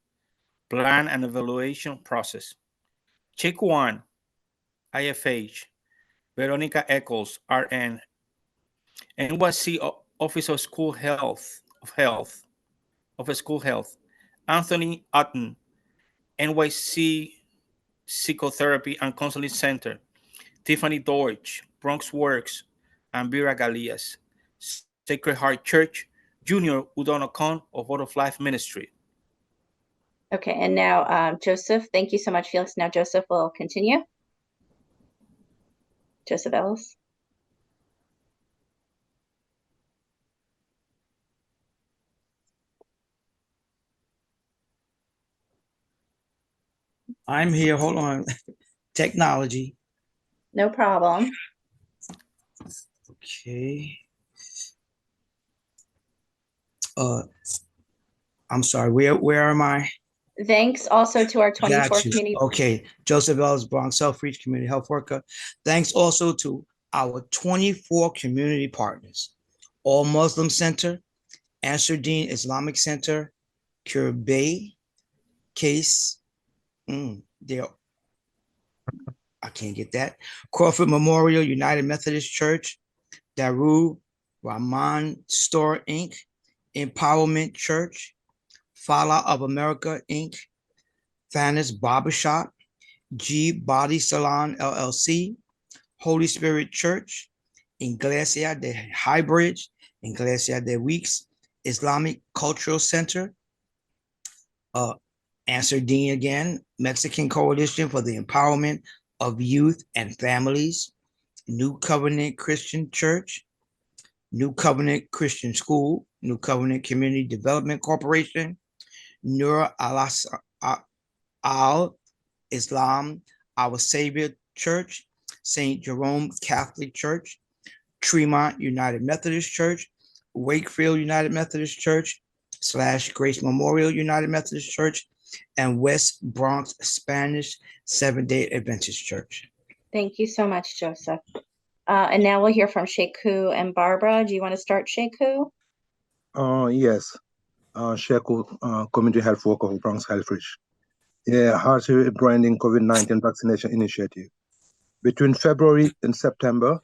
plan and evaluation process. Check 1, IFH, Veronica Eccles, RN, NYC Office of School Health, Anthony Utton, NYC Psychotherapy and Counseling Center, Tiffany Deutsch, Bronx Works, and Vera Galias, Sacred Heart Church, Junior Udonokon of Word of Life Ministry. Okay, and now Joseph. Thank you so much, Felix. Now Joseph will continue. Joseph Ellis. I'm here. Hold on. Technology. No problem. Okay. I'm sorry. Where am I? Thanks also to our 24 community. Okay. Joseph Ellis, Bronx Health REACH community health worker. Thanks also to our 24 community partners: All Muslim Center, Ansar Deen Islamic Center, Cure Bay, Case. There. I can't get that. Crawford Memorial United Methodist Church, Daru Rahman Store Inc., Empowerment Church, Fala of America Inc., Fanis Barbershop, G Body Salon LLC, Holy Spirit Church, Iglesia de Highbridge, Iglesia de Weeks, Islamic Cultural Center, Ansar Deen again, Mexican Coalition for the Empowerment of Youth and Families, New Covenant Christian Church, New Covenant Christian School, New Covenant Community Development Corporation, Nur al Islam, Our Savior Church, St. Jerome Catholic Church, Tremont United Methodist Church, Wakefield United Methodist Church / Grace Memorial United Methodist Church, and West Bronx Spanish Seventh-day Adventist Church. Thank you so much, Joseph. And now we'll hear from Sheku and Barbara. Do you want to start, Sheku? Yes, Sheku, Community Health Worker of Bronx Health REACH. Yeah, Heart Branding COVID-19 Vaccination Initiative. Between February and September,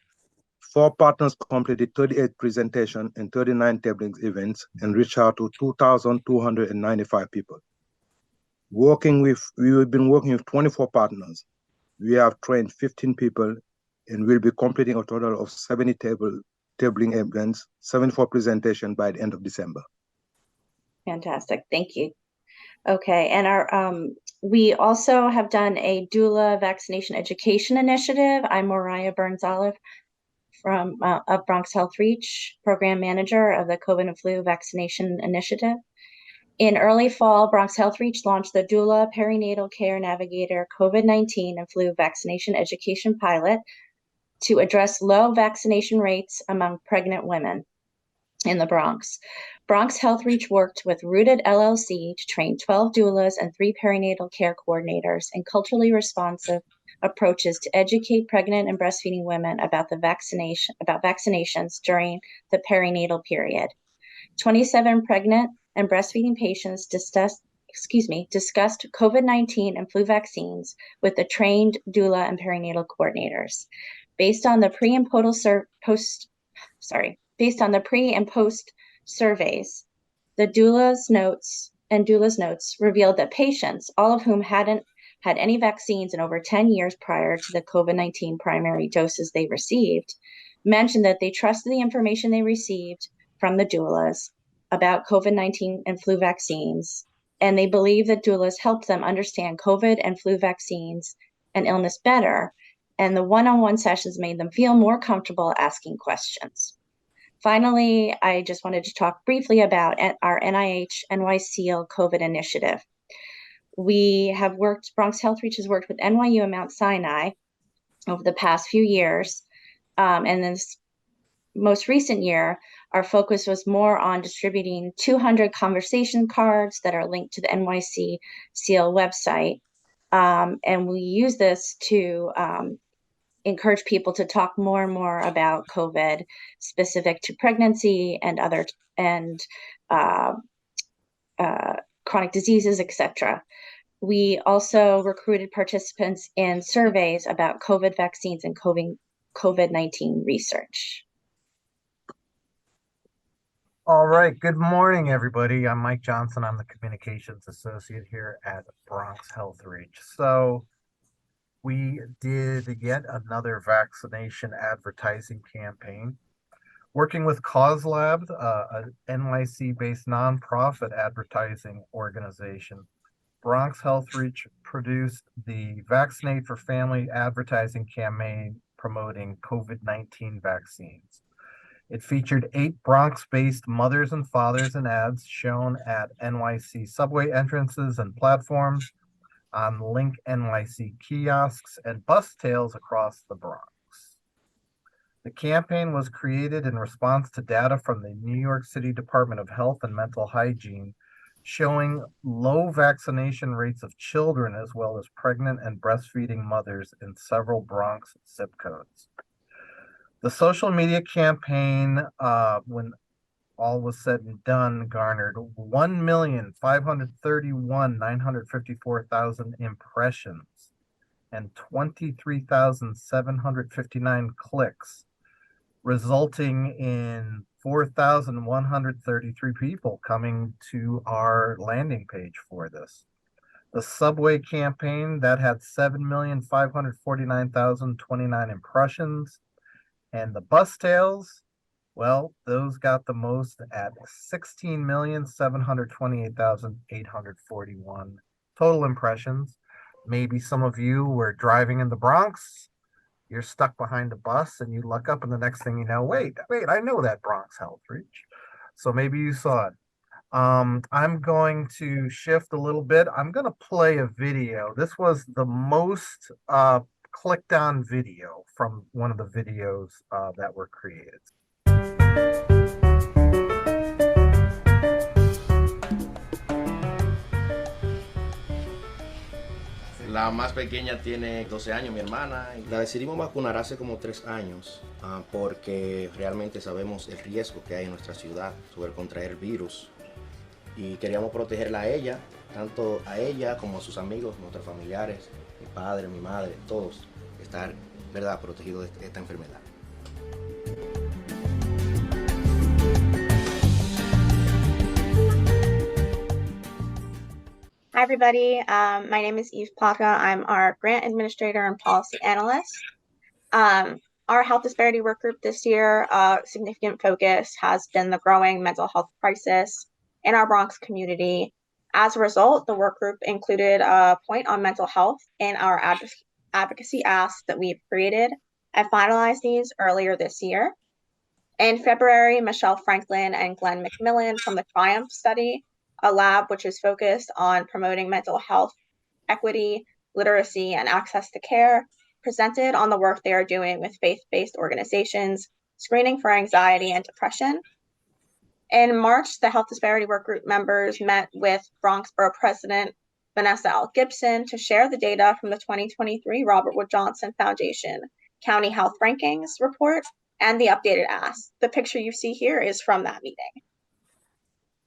4 partners completed 38 presentations and 39 tabling events and reached out to 2,295 people. We have been working with 24 partners. We have trained 15 people and will be completing a total of 70 tabling events, 74 presentations by the end of December. Fantastic, thank you. Okay, and we also have done a doula vaccination education initiative. I'm Mariah Burns-Olive from of Bronx Health REACH, Program Manager of the COVID and Flu Vaccination Initiative. In early fall, Bronx Health REACH launched the Doula Perinatal Care Navigator COVID-19 and Flu Vaccination Education Pilot to address low vaccination rates among pregnant women in the Bronx. Bronx Health REACH worked with Rooted LLC to train 12 doulas and 3 perinatal care coordinators in culturally responsive approaches to educate pregnant and breastfeeding women about vaccinations during the perinatal period. 27 pregnant and breastfeeding patients discussed COVID-19 and flu vaccines with the trained doula and perinatal coordinators. Based on the pre and post surveys, the doula's notes revealed that patients, all of whom hadn't had any vaccines in over 10 years prior to the COVID-19 primary doses they received, mentioned that they trusted the information they received from the doulas about COVID-19 and flu vaccines, and they believe that doulas helped them understand COVID and flu vaccines and illness better, and the one-on-one sessions made them feel more comfortable asking questions. Finally, I just wanted to talk briefly about our NIH NYSEAL COVID initiative. Bronx Health REACH has worked with NYU and Mount Sinai over the past few years, and this most recent year, our focus was more on distributing 200 conversation cards that are linked to the NYSEAL website, and we use this to encourage people to talk more and more about COVID specific to pregnancy and other chronic diseases, etc. We also recruited participants in surveys about COVID vaccines and COVID-19 research. All right, good morning, everybody. I'm Mike Johnson. I'm the Communications Associate here at Bronx Health REACH. So we did yet another vaccination advertising campaign. Working with Cause Lab, an NYC-based nonprofit advertising organization, Bronx Health REACH produced the Vaccinate for Family advertising campaign promoting COVID-19 vaccines. It featured 8 Bronx-based mothers and fathers in ads shown at NYC subway entrances and platforms, on Link NYC kiosks, and bus tails across the Bronx. The campaign was created in response to data from the New York City Department of Health and Mental Hygiene showing low vaccination rates of children as well as pregnant and breastfeeding mothers in several Bronx zip codes. The social media campaign, when all was said and done, garnered 1,531,954 impressions and 23,759 clicks, resulting in 4,133 people coming to our landing page for this. The subway campaign, that had 7,549,029 impressions, and the bus tails, well, those got the most at 16,728,841 total impressions. Maybe some of you were driving in the Bronx, you're stuck behind a bus, and you look up, and the next thing you know, wait, I know that Bronx Health REACH. So maybe you saw it. I'm going to shift a little bit. I'm going to play a video. This was the most clicked on video from one of the videos that were created. La más pequeña tiene 12 años, mi hermana. La decidimos vacunar hace como 3 años porque realmente sabemos el riesgo que hay en nuestra ciudad sobre contraer el virus. Y queríamos protegerla a ella, tanto a ella como a sus amigos, nuestros familiares, mi padre, mi madre, todos, estar, ¿verdad?, protegidos de esta enfermedad. Hi, everybody. My name is Eve Plata. I'm our grant administrator and policy analyst. Our health disparity work group this year, significant focus has been the growing mental health crisis in our Bronx community. As a result, the work group included a point on mental health in our advocacy asks that we've created and finalized these earlier this year. In February, Michelle Franklin and Glenn McMillan from the Triumph study, a lab which is focused on promoting mental health equity, literacy, and access to care, presented on the work they are doing with faith-based organizations, screening for anxiety and depression. In March, the Health Disparity Work Group members met with Bronx Borough President Vanessa L. Gibson to share the data from the 2023 Robert Wood Johnson Foundation County Health Rankings report and the updated ask. The picture you see here is from that meeting.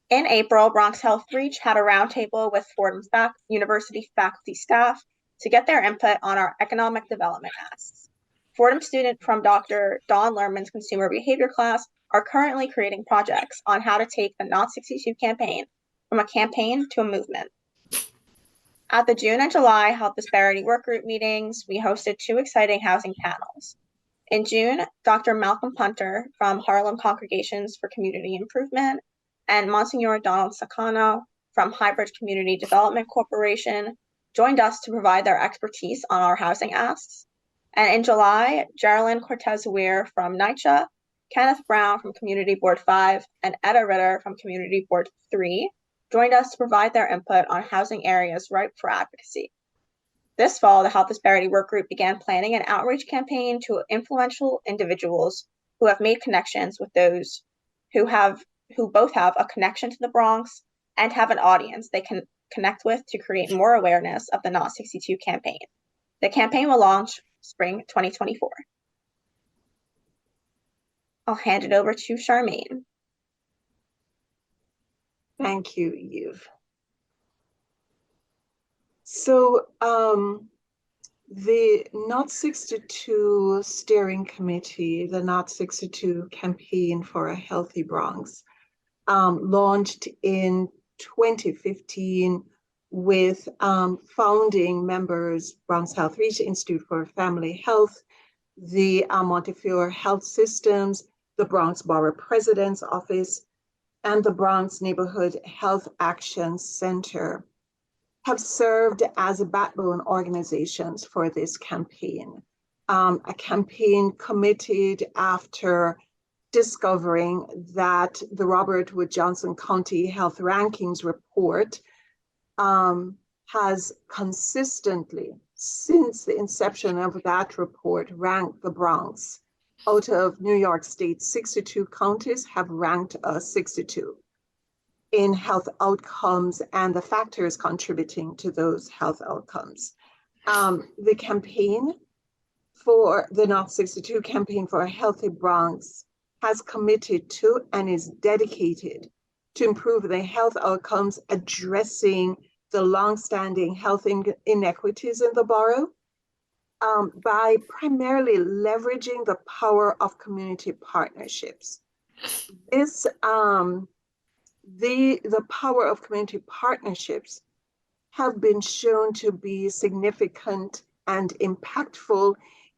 In April, Bronx Health REACH had a roundtable with Fordham University faculty staff to get their input on our economic development asks. Fordham students from Dr. Dawn Lerman's consumer behavior class are currently creating projects on how to take the Not 62 campaign from a campaign to a movement. At the June and July Health Disparity Work Group meetings, we hosted 2 exciting housing panels. In June, Dr. Malcolm Punter from Harlem Congregations for Community Improvement and Monsignor Donald Sacano from Highbridge Community Development Corporation joined us to provide their expertise on our housing asks. And in July, Geraldine Cortez-Weir from NYCHA, Kenneth Brown from Community Board 5, and Etta Ritter from Community Board 3 joined us to provide their input on housing areas ripe for advocacy. This fall, the Health Disparity Work Group began planning an outreach campaign to influential individuals who have made connections with those who both have a connection to the Bronx and have an audience they can connect with to create more awareness of the Not 62 campaign. The campaign will launch spring 2024. I'll hand it over to Charmaine. Thank you, Eve. So the Not 62 Steering Committee, the Not 62 Campaign for a Healthy Bronx, launched in 2015 with founding members, Bronx Health REACH Institute for Family Health, the Montefiore Health Systems, the Bronx Borough President's Office, and the Bronx Neighborhood Health Action Center have served as backbone organizations for this campaign. A campaign committed after discovering that the Robert Wood Johnson County Health Rankings report has consistently, since the inception of that report, ranked the Bronx. Out of New York State's 62 counties have ranked us 62 in health outcomes and the factors contributing to those health outcomes. The campaign for the Not 62 Campaign for a Healthy Bronx has committed to and is dedicated to improve the health outcomes, addressing the longstanding health inequities in the borough by primarily leveraging the power of community partnerships. This, the power of community partnerships have been shown to be significant and impactful.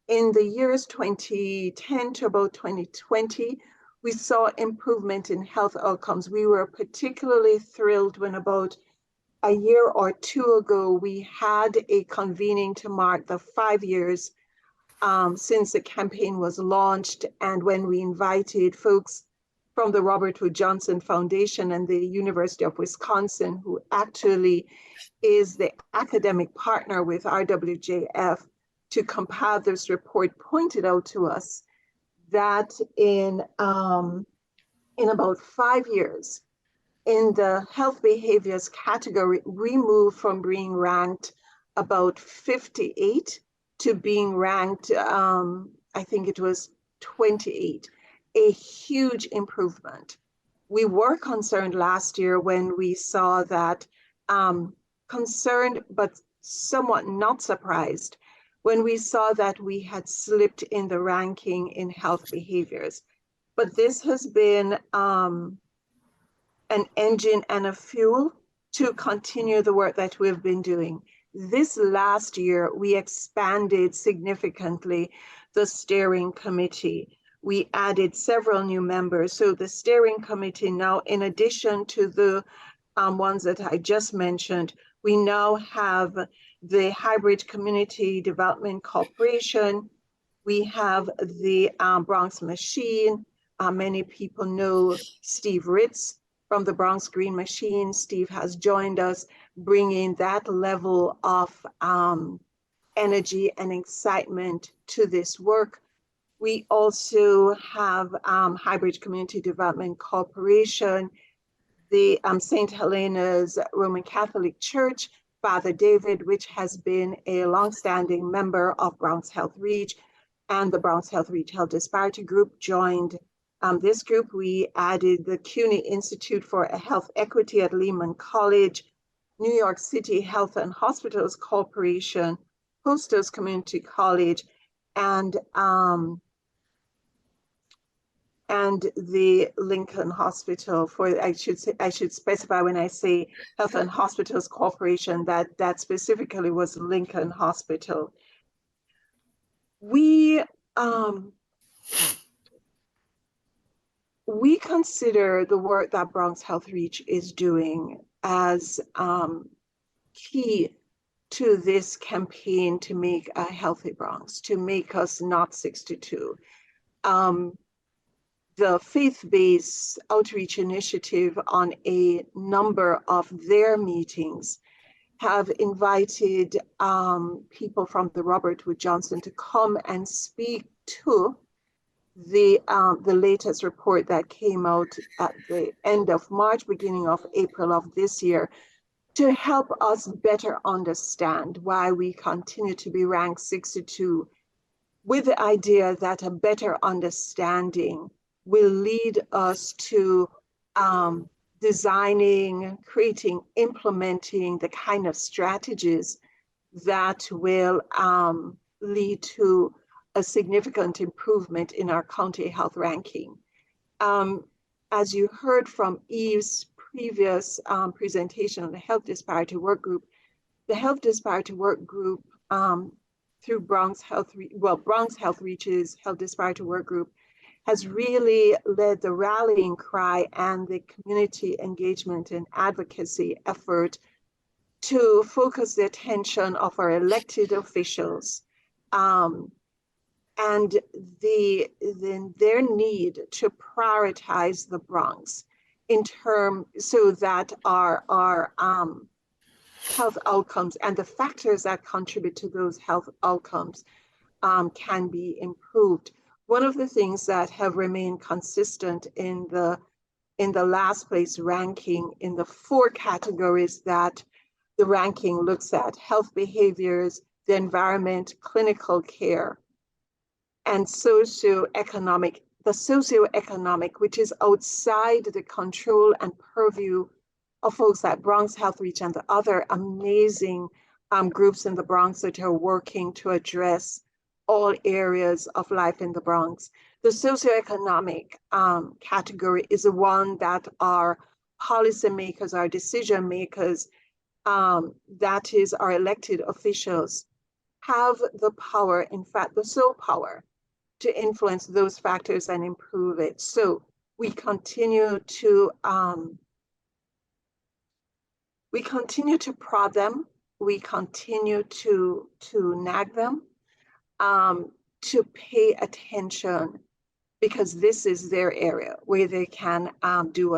In the years 2010 to about 2020, we saw improvement in health outcomes. We were particularly thrilled when about a year or 2 ago, we had a convening to mark the 5 years since the campaign was launched, and when we invited folks from the Robert Wood Johnson Foundation and the University of Wisconsin, who actually is the academic partner with RWJF, to compile this report pointed out to us that in about 5 years, in the health behaviors category, we moved from being ranked about 58 to being ranked, I think it was 28, a huge improvement. We were concerned last year when we saw that, concerned but somewhat not surprised, when we saw that we had slipped in the ranking in health behaviors. But this has been an engine and a fuel to continue the work that we've been doing. This last year, we expanded significantly the steering committee. We added several new members. So the steering committee now, in addition to the ones that I just mentioned, we now have the Hybrid Community Development Corporation. We have the Bronx Machine. Many people know Steve Ritz from the Bronx Green Machine. Steve has joined us, bringing that level of energy and excitement to this work. We also have Hybrid Community Development Corporation, the St. Helena's Roman Catholic Church, Father David, which has been a longstanding member of Bronx Health REACH, and the Bronx Health REACH Health Disparity Group joined this group. We added the CUNY Institute for Health Equity at Lehman College, New York City Health and Hospitals Corporation, Hostos Community College, and the Lincoln Hospital. I should specify when I say Health and Hospitals Corporation that specifically was Lincoln Hospital. We consider the work that Bronx Health REACH is doing as key to this campaign to make a healthy Bronx, to make us not 62. The faith-based outreach initiative on a number of their meetings have invited people from the Robert Wood Johnson to come and speak to the latest report that came out at the end of March, beginning of April of this year, to help us better understand why we continue to be ranked 62, with the idea that a better understanding will lead us to designing, creating, implementing the kind of strategies that will lead to a significant improvement in our county health ranking. As you heard from Eve's previous presentation on the Health Disparity Work Group, the Health Disparity Work Group through Bronx Health REACH's Health Disparity Work Group has really led the rallying cry and the community engagement and advocacy effort to focus the attention of our elected officials and their need to prioritize the Bronx so that our health outcomes and the factors that contribute to those health outcomes can be improved. One of the things that have remained consistent in the last place ranking in the 4 categories that the ranking looks at: health behaviors, the environment, clinical care, and socioeconomic. The socioeconomic, which is outside the control and purview of folks at Bronx Health REACH and the other amazing groups in the Bronx that are working to address all areas of life in the Bronx. The socioeconomic category is the one that our policymakers, our decision makers, that is our elected officials, have the power, in fact, the sole power to influence those factors and improve it. So we continue to prod them, we continue to nag them, to pay attention, because this is their area where they can do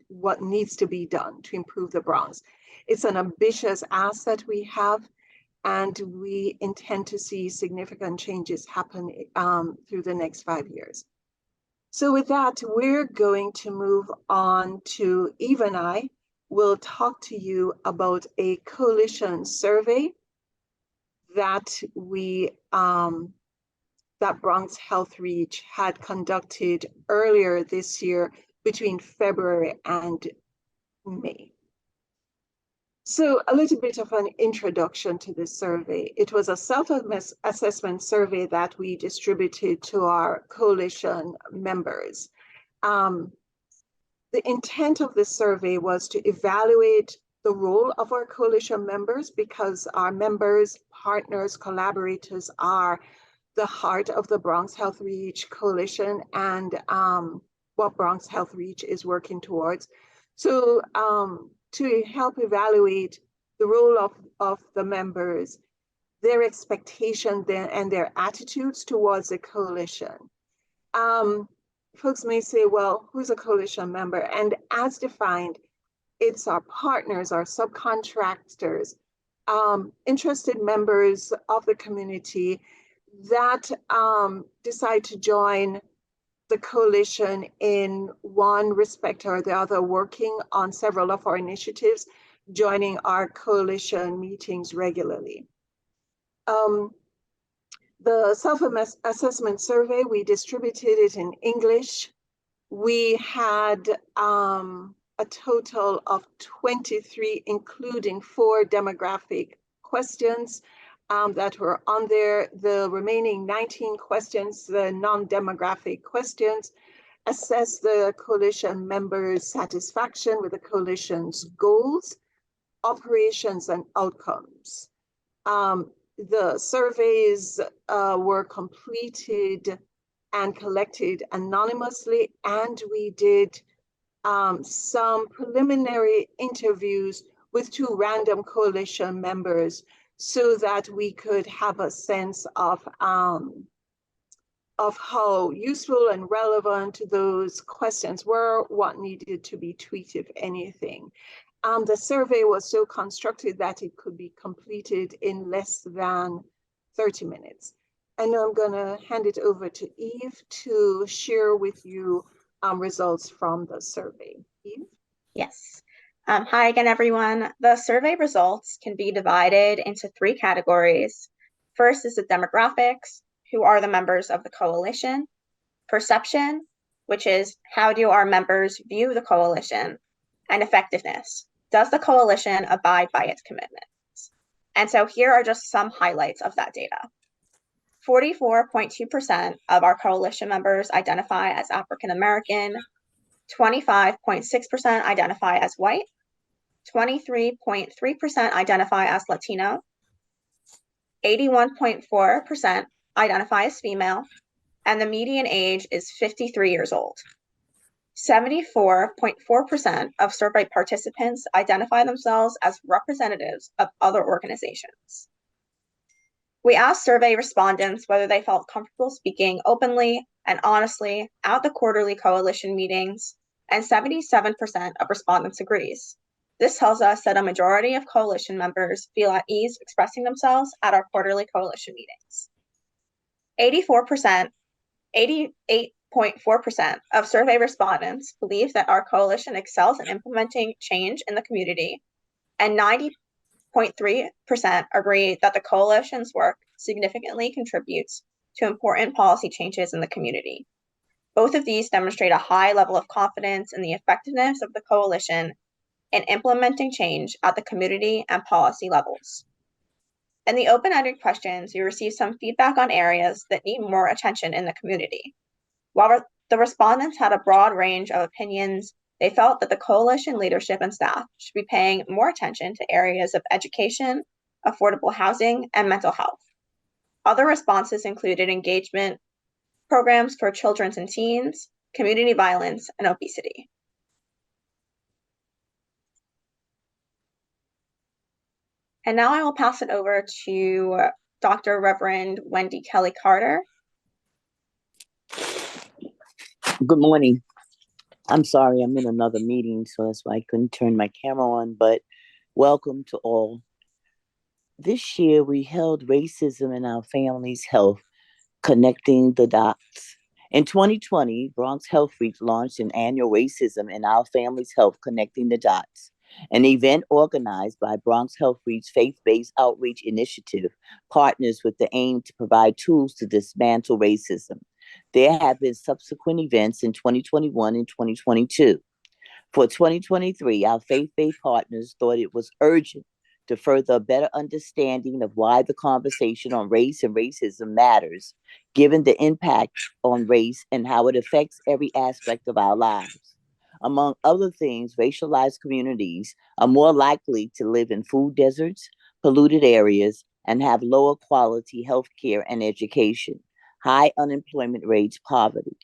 what needs to be done to improve the Bronx. It's an ambitious asset we have, and we intend to see significant changes happen through the next 5 years. So with that, we're going to move on to Eve and I will talk to you about a coalition survey that that Bronx Health REACH had conducted earlier this year between February and May. So a little bit of an introduction to this survey. It was a self-assessment survey that we distributed to our coalition members. The intent of this survey was to evaluate the role of our coalition members, because our members, partners, collaborators are the heart of the Bronx Health REACH Coalition and what Bronx Health REACH is working towards. So to help evaluate the role of the members, their expectation and their attitudes towards the coalition. Folks may say, well, who's a coalition member? And as defined, it's our partners, our subcontractors, interested members of the community that decide to join the coalition in one respect or the other, working on several of our initiatives, joining our coalition meetings regularly. The self-assessment survey, we distributed it in English. We had a total of 23, including 4 demographic questions that were on there. The remaining 19 questions, the non-demographic questions, assess the coalition members' satisfaction with the coalition's goals, operations, and outcomes. The surveys were completed and collected anonymously, and we did some preliminary interviews with 2 random coalition members so that we could have a sense of how useful and relevant those questions were, what needed to be tweaked, if anything. The survey was so constructed that it could be completed in less than 30 minutes. And now I'm going to hand it over to Eve to share with you results from the survey. Eve? Yes. Hi again, everyone. The survey results can be divided into 3 categories. First is the demographics, who are the members of the coalition. Perception, which is how do our members view the coalition. And effectiveness, does the coalition abide by its commitments? And so here are just some highlights of that data. 44.2% of our coalition members identify as African American, 25.6% identify as white, 23.3% identify as Latino, 81.4% identify as female, and the median age is 53 years old. 74.4% of survey participants identify themselves as representatives of other organizations. We asked survey respondents whether they felt comfortable speaking openly and honestly at the quarterly coalition meetings, and 77% of respondents agrees. This tells us that a majority of coalition members feel at ease expressing themselves at our quarterly coalition meetings. 88.4% of survey respondents believe that our coalition excels in implementing change in the community, and 90.3% agree that the coalition's work significantly contributes to important policy changes in the community. Both of these demonstrate a high level of confidence in the effectiveness of the coalition in implementing change at the community and policy levels. In the open-ended questions, we received some feedback on areas that need more attention in the community. While the respondents had a broad range of opinions, they felt that the coalition leadership and staff should be paying more attention to areas of education, affordable housing, and mental health. Other responses included engagement programs for children and teens, community violence, and obesity. And now I will pass it over to Dr. Reverend Wendy Kelly Carter. Good morning. I'm sorry, I'm in another meeting, so that's why I couldn't turn my camera on, but welcome to all. This year we held Racism in Our Families' Health, Connecting the Dots. In 2020, Bronx Health REACH launched an annual Racism in Our Families' Health, Connecting the Dots, an event organized by Bronx Health REACH Faith-Based Outreach Initiative, partners with the aim to provide tools to dismantle racism. There have been subsequent events in 2021 and 2022. For 2023, our faith-based partners thought it was urgent to further a better understanding of why the conversation on race and racism matters, given the impact on race and how it affects every aspect of our lives. Among other things, racialized communities are more likely to live in food deserts, polluted areas, and have lower quality health care and education, high unemployment rates, poverty.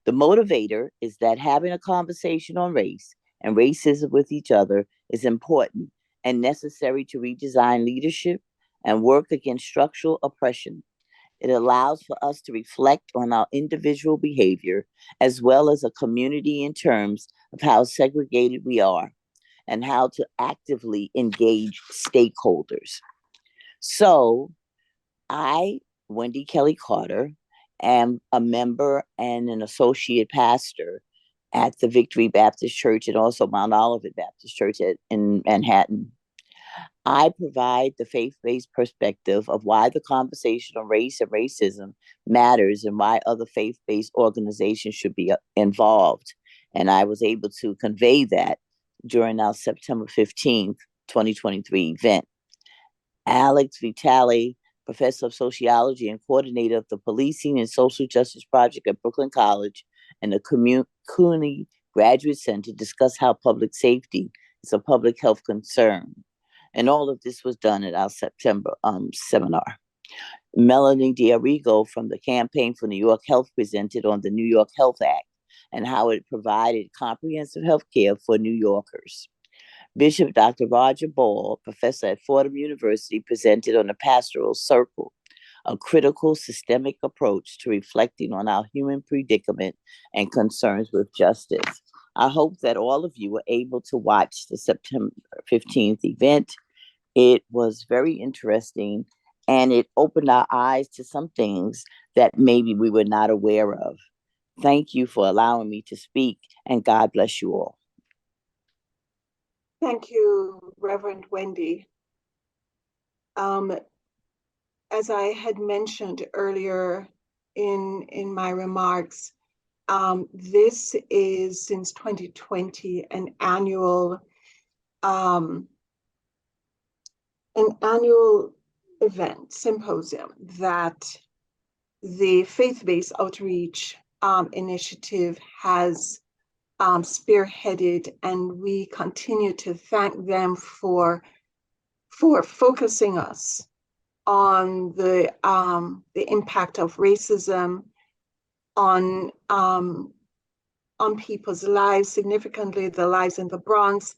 The motivator is that having a conversation on race and racism with each other is important and necessary to redesign leadership and work against structural oppression. It allows for us to reflect on our individual behavior as well as a community in terms of how segregated we are and how to actively engage stakeholders. So I, Wendy Kelly Carter, am a member and an associate pastor at the Victory Baptist Church and also Mount Olivet Baptist Church in Manhattan. I provide the faith-based perspective of why the conversation on race and racism matters and why other faith-based organizations should be involved. And I was able to convey that during our September 15th, 2023 event. Alex Vitale, professor of sociology and coordinator of the Policing and Social Justice Project at Brooklyn College and the CUNY Graduate Center, discussed how public safety is a public health concern. And all of this was done at our September seminar. Melanie D'Arrigo from the Campaign for New York Health presented on the New York Health Act and how it provided comprehensive health care for New Yorkers. Bishop Dr. Roger Ball, professor at Fordham University, presented on the Pastoral Circle, a critical systemic approach to reflecting on our human predicament and concerns with justice. I hope that all of you were able to watch the September 15th event. It was very interesting and it opened our eyes to some things that maybe we were not aware of. Thank you for allowing me to speak, and God bless you all. Thank you, Reverend Wendy. As I had mentioned earlier in my remarks, this is since 2020 an annual event, symposium that the Faith-Based Outreach Initiative has spearheaded, and we continue to thank them for focusing us on the impact of racism on people's lives, significantly the lives in the Bronx,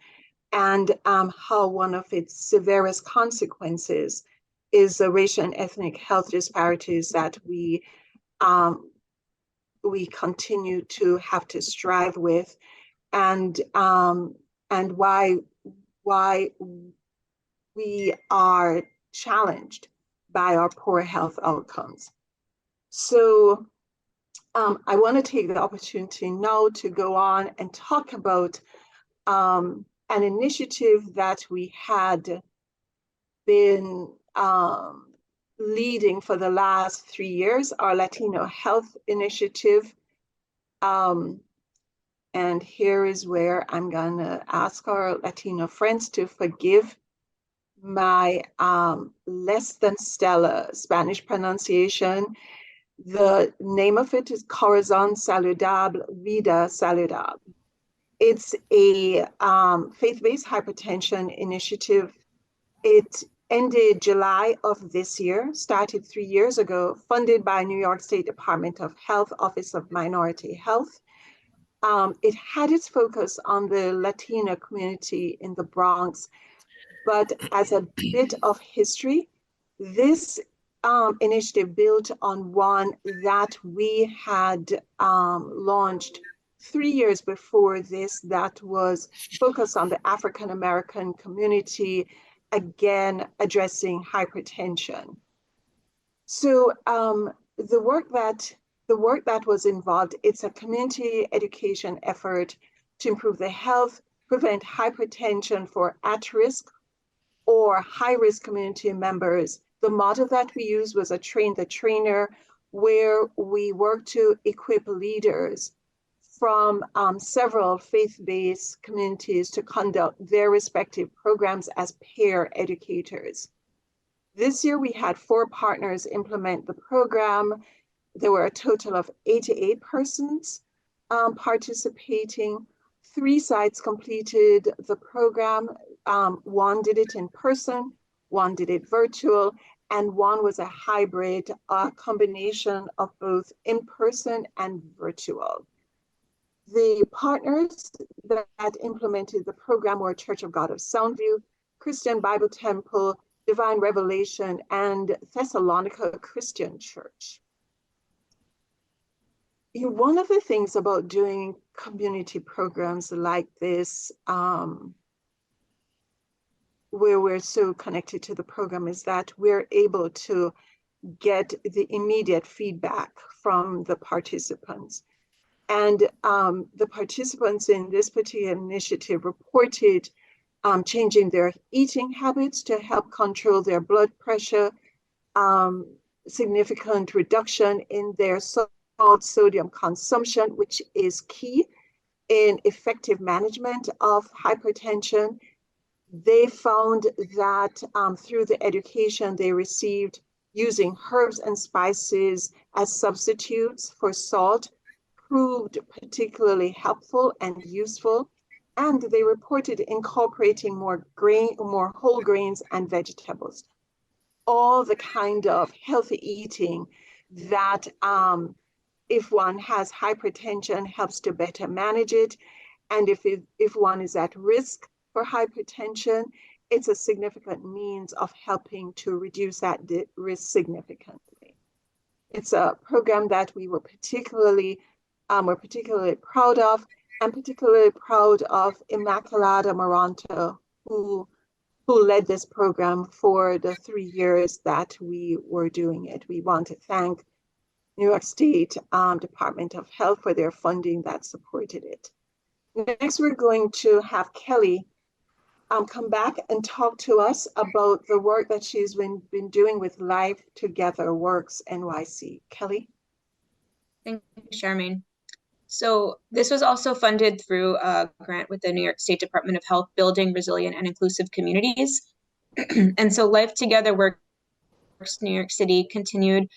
and how one of its severest consequences is the racial and ethnic health disparities that we continue to have to strive with, and why we are challenged by our poor health outcomes. So I want to take the opportunity now to go on and talk about an initiative that we had been leading for the last 3 years, our Latino Health Initiative. And here is where I'm gonna ask our Latino friends to forgive my less than stellar Spanish pronunciation. The name of it is Corazón Saludable, Vida Saludable. It's a faith-based hypertension initiative. It ended July of this year, started 3 years ago, funded by New York State Department of Health, Office of Minority Health. It had its focus on the Latino community in the Bronx, but as a bit of history, this initiative built on one that we had launched 3 years before this, that was focused on the African American community again, addressing hypertension. So the work that was involved, it's a community education effort to improve the health, prevent hypertension for at-risk or high-risk community members. The model that we used was a train the trainer, where we work to equip leaders from several faith-based communities to conduct their respective programs as peer educators. This year, we had 4 partners implement the program. There were a total of 88 persons participating. 3 sites completed the program. 1 did it in person, 1 did it virtual, and 1 was a hybrid combination of both in-person and virtual. The partners that implemented the program were Church of God of Soundview, Christian Bible Temple, Divine Revelation, and Thessalonica Christian Church. One of the things about doing community programs like this, where we're so connected to the program, is that we're able to get the immediate feedback from the participants. And the participants in this particular initiative reported changing their eating habits to help control their blood pressure, significant reduction in their sodium consumption, which is key in effective management of hypertension. They found that through the education they received using herbs and spices as substitutes for salt proved particularly helpful and useful. And they reported incorporating more whole grains and vegetables. All the kind of healthy eating that if one has hypertension helps to better manage it. And if one is at risk for hypertension, it's a significant means of helping to reduce that risk significantly. It's a program that we were particularly proud of, and particularly proud of Immaculada Maranta, who led this program for the 3 years that we were doing it. We want to thank New York State Department of Health for their funding that supported it. Next, we're going to have Kelly come back and talk to us about the work that she's been doing with Life Together Works NYC. Kelly? Thank you, Charmaine. So this was also funded through a grant with the New York State Department of Health, Building Resilient and Inclusive Communities. And so Life Together Works New York City continued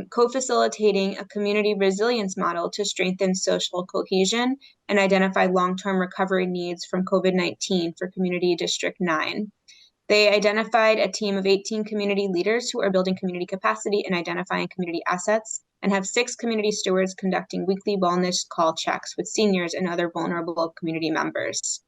co-facilitating a community resilience model to strengthen social cohesion and identify long-term recovery needs from COVID-19 for Community District 9. They identified a team of 18 community leaders who are building community capacity and identifying community assets, and have 6 community stewards conducting weekly wellness call checks with seniors and other vulnerable community members.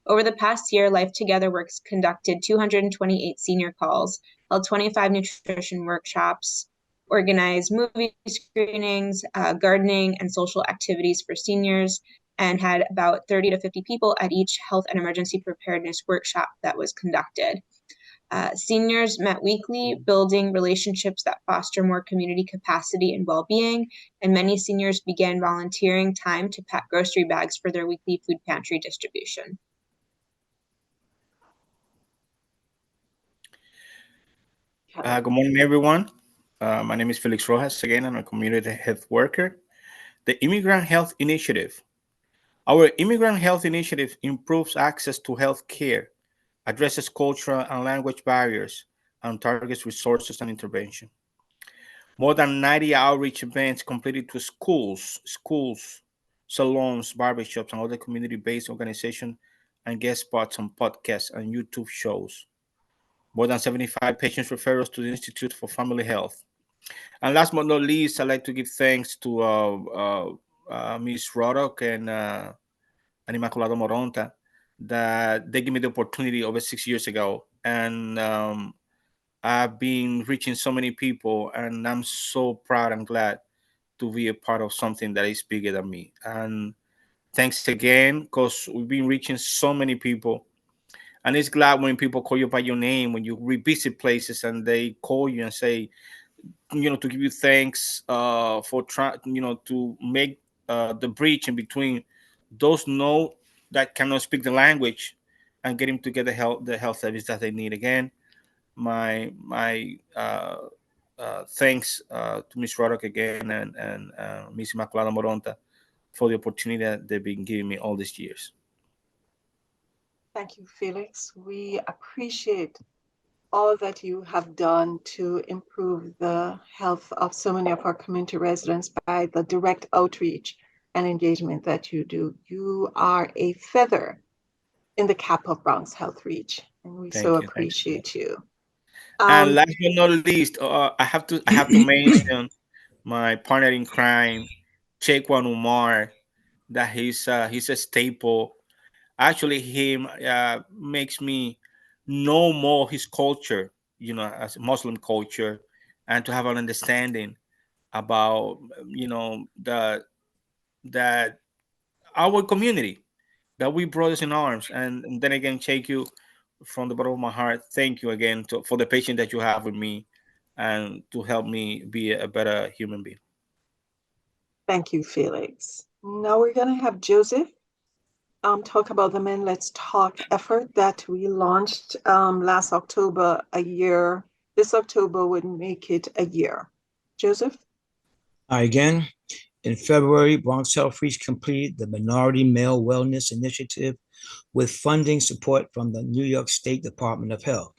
Over the past year, Life Together Works conducted 228 senior calls, held 25 nutrition workshops, organized movie screenings, gardening, and social activities for seniors, and had about 30 to 50 people at each health and emergency preparedness workshop that was conducted. Seniors met weekly, building relationships that foster more community capacity and well-being, and many seniors began volunteering time to pack grocery bags for their weekly food pantry distribution. Good morning, everyone. My name is Felix Rojas. Again, I'm a community health worker. The Immigrant Health Initiative. Our Immigrant Health Initiative improves access to health care, addresses cultural and language barriers, and targets resources and intervention. More than 90 outreach events completed to schools, salons, barbershops, and other community-based organizations, and guest spots on podcasts and YouTube shows. More than 75 patients referrals to the Institute for Family Health. And last but not least, I'd like to give thanks to Ms. Roddock and Immaculada Moronta, that they gave me the opportunity over 6 years ago. And I've been reaching so many people, and I'm so proud and glad to be a part of something that is bigger than me. And thanks again, because we've been reaching so many people. And it's glad when people call you by your name, when you revisit places and they call you and say, to give you thanks for trying, to make the bridge in between those that cannot speak the language and get them to get the health service that they need. Again, my thanks to Ms. Roddick again and Ms. Immaculada Moronta for the opportunity that they've been giving me all these years. Thank you, Felix. We appreciate all that you have done to improve the health of so many of our community residents by the direct outreach and engagement that you do. You are a feather in the cap of Bronx Health Reach, and we so appreciate you. And last but not least, I have to mention my partner in crime, Chequan Umar, that he's a staple. Actually, him makes me know more his culture, as a Muslim culture, and to have an understanding about, that our community, that we brothers in arms. And then again, take you from the bottom of my heart. Thank you again for the patience that you have with me and to help me be a better human being. Thank you, Felix. Now we're going to have Joseph talk about the Men Let's Talk effort that we launched last October, a year. This October would make it a year. Joseph? Again, in February, Bronx Health REACH completed the Minority Male Wellness Initiative with funding support from the New York State Department of Health.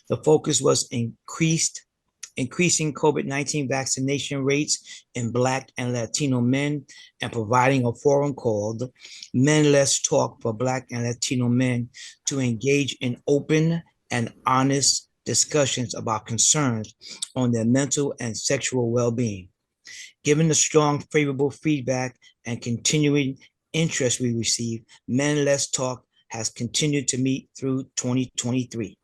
The focus was increasing COVID-19 vaccination rates in Black and Latino men and providing a forum called Men Let's Talk for Black and Latino men to engage in open and honest discussions about concerns on their mental and sexual well-being. Given the strong favorable feedback and continuing interest we receive, Men Let's Talk has continued to meet through 2023.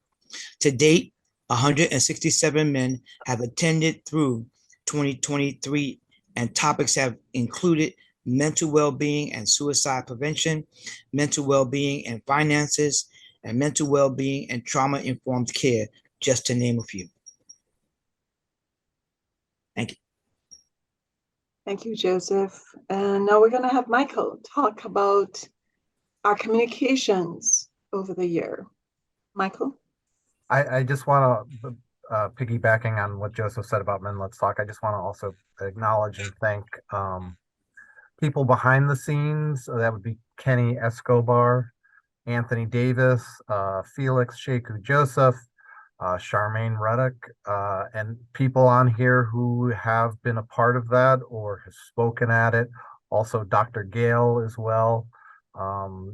To date, 167 men have attended through 2023, and topics have included mental well-being and suicide prevention, mental well-being and finances, and mental well-being and trauma-informed care, just to name a few. Thank you. Thank you, Joseph. And now we're going to have Michael talk about our communications over the year. Michael? I just want to, piggybacking on what Joseph said about Men Let's Talk, I just want to also acknowledge and thank people behind the scenes. That would be Kenny Escobar, Anthony Davis, Felix Sheku Joseph, Charmaine Ruddick, and people on here who have been a part of that or have spoken at it. Also, Dr. Gale as well.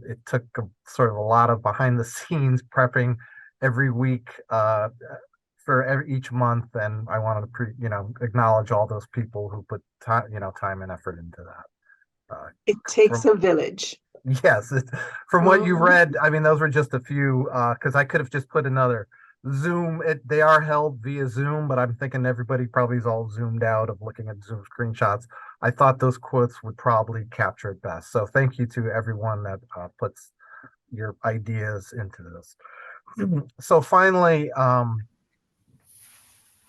It took sort of a lot of behind the scenes prepping every week for each month, and I wanted to acknowledge all those people who put time and effort into that. It takes a village. Yes, from what you read, I mean, those were just a few, because I could have just put another Zoom. They are held via Zoom, but I'm thinking everybody probably is all zoomed out of looking at Zoom screenshots. I thought those quotes would probably capture it best. So thank you to everyone that puts your ideas into this. So finally,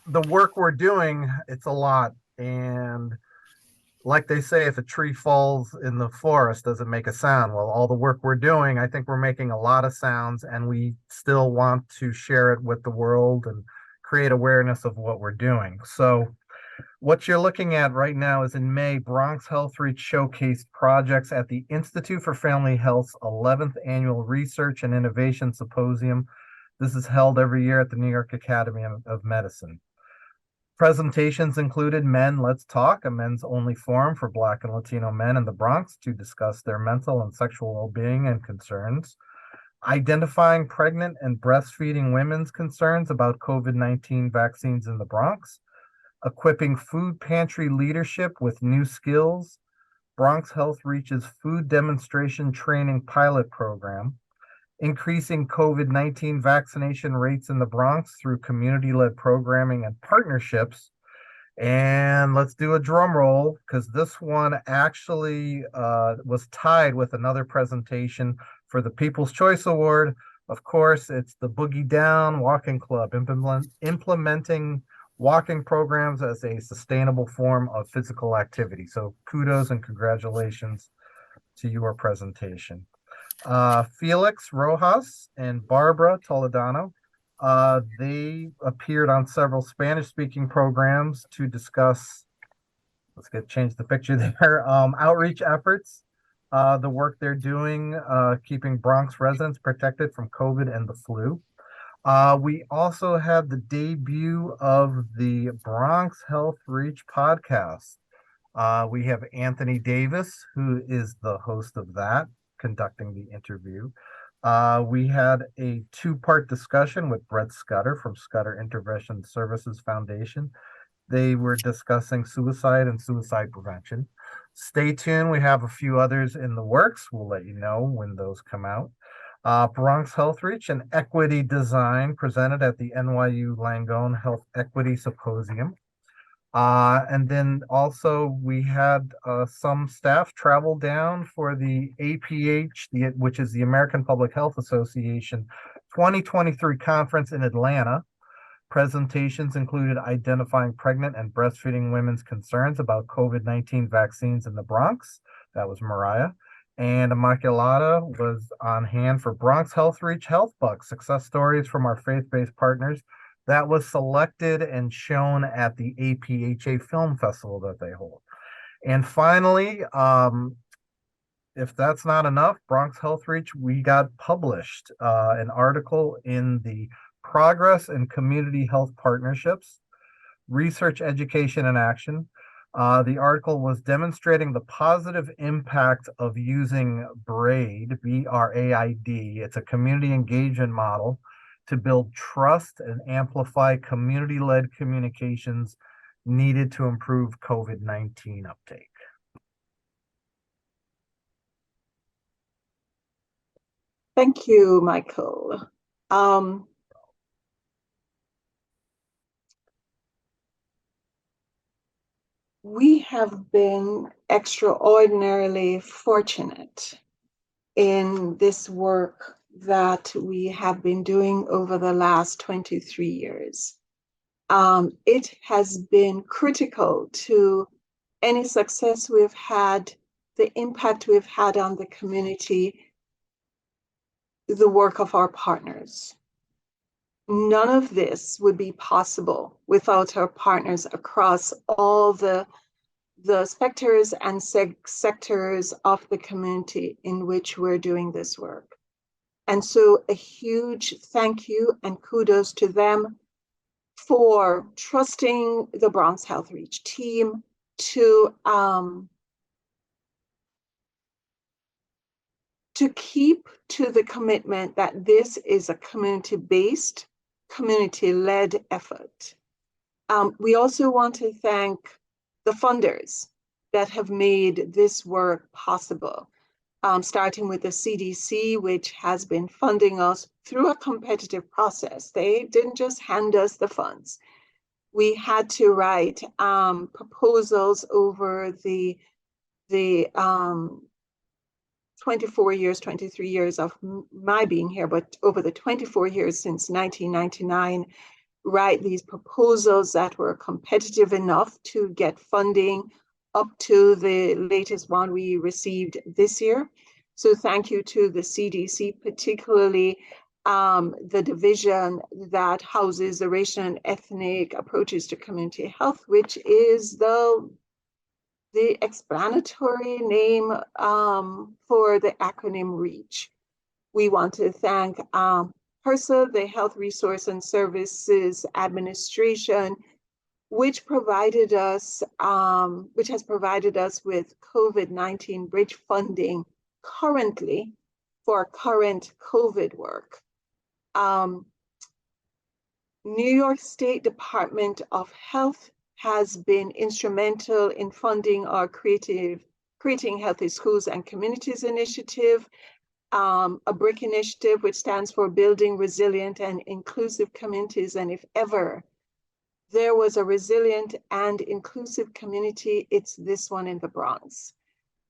the work we're doing, it's a lot. And like they say, if a tree falls in the forest, does it make a sound? Well, all the work we're doing, I think we're making a lot of sounds, and we still want to share it with the world and create awareness of what we're doing. So what you're looking at right now is in May, Bronx Health REACH showcased projects at the Institute for Family Health's 11th Annual Research and Innovation Symposium. This is held every year at the New York Academy of Medicine. Presentations included Men Let's Talk, a men's only forum for Black and Latino men in the Bronx to discuss their mental and sexual well-being and concerns. Identifying pregnant and breastfeeding women's concerns about COVID-19 vaccines in the Bronx. Equipping food pantry leadership with new skills. Bronx Health REACH's food demonstration training pilot program. Increasing COVID-19 vaccination rates in the Bronx through community-led programming and partnerships. And let's do a drum roll, because this one actually was tied with another presentation for the People's Choice Award Of course, it's the Boogie Down Walking Club, implementing walking programs as a sustainable form of physical activity. So kudos and congratulations to your presentation. Felix Rojas and Barbara Toledano, they appeared on several Spanish-speaking programs to discuss, change the picture there, outreach efforts, the work they're doing, keeping Bronx residents protected from COVID and the flu. We also had the debut of the Bronx Health REACH podcast. We have Anthony Davis, who is the host of that, conducting the interview. We had a two-part discussion with Brett Scudder from Scudder Intervention Services Foundation. They were discussing suicide and suicide prevention. Stay tuned. We have a few others in the works. We'll let you know when those come out. Bronx Health REACH and Equity Design presented at the NYU Langone Health Equity Symposium. And then also we had some staff travel down for the APH, which is the American Public Health Association 2023 conference in Atlanta. Presentations included identifying pregnant and breastfeeding women's concerns about COVID-19 vaccines in the Bronx. That was Mariah. And Immaculata was on hand for Bronx Health REACH Health Bucks, success stories from our faith-based partners. That was selected and shown at the APHA Film Festival that they hold. And finally, if that's not enough, Bronx Health REACH, we got published an article in the Progress in Community Health Partnerships, Research, Education, and Action. The article was demonstrating the positive impact of using BRAID, B-R-A-I-D. It's a community engagement model to build trust and amplify community-led communications needed to improve COVID-19 uptake. Thank you, Michael. We have been extraordinarily fortunate in this work that we have been doing over the last 23 years. It has been critical to any success we've had, the impact we've had on the community, the work of our partners. None of this would be possible without our partners across all the sectors and sectors of the community in which we're doing this work. And so a huge thank you and kudos to them for trusting the Bronx Health REACH team to keep to the commitment that this is a community-based, community-led effort. We also want to thank the funders that have made this work possible, starting with the CDC, which has been funding us through a competitive process. They didn't just hand us the funds. We had to write proposals over the 23 years of my being here, but over the 24 years since 1999, write these proposals that were competitive enough to get funding up to the latest one we received this year. So thank you to the CDC, particularly the division that houses the racial and ethnic approaches to community health, which is the explanatory name for the acronym REACH. We want to thank HRSA, the Health Resource and Services Administration, which has provided us with COVID-19 bridge funding currently for current COVID work. New York State Department of Health has been instrumental in funding our Creating Healthy Schools and Communities initiative, a BRIC initiative, which stands for Building Resilient and Inclusive Communities. And if ever there was a resilient and inclusive community, it's this one in the Bronx.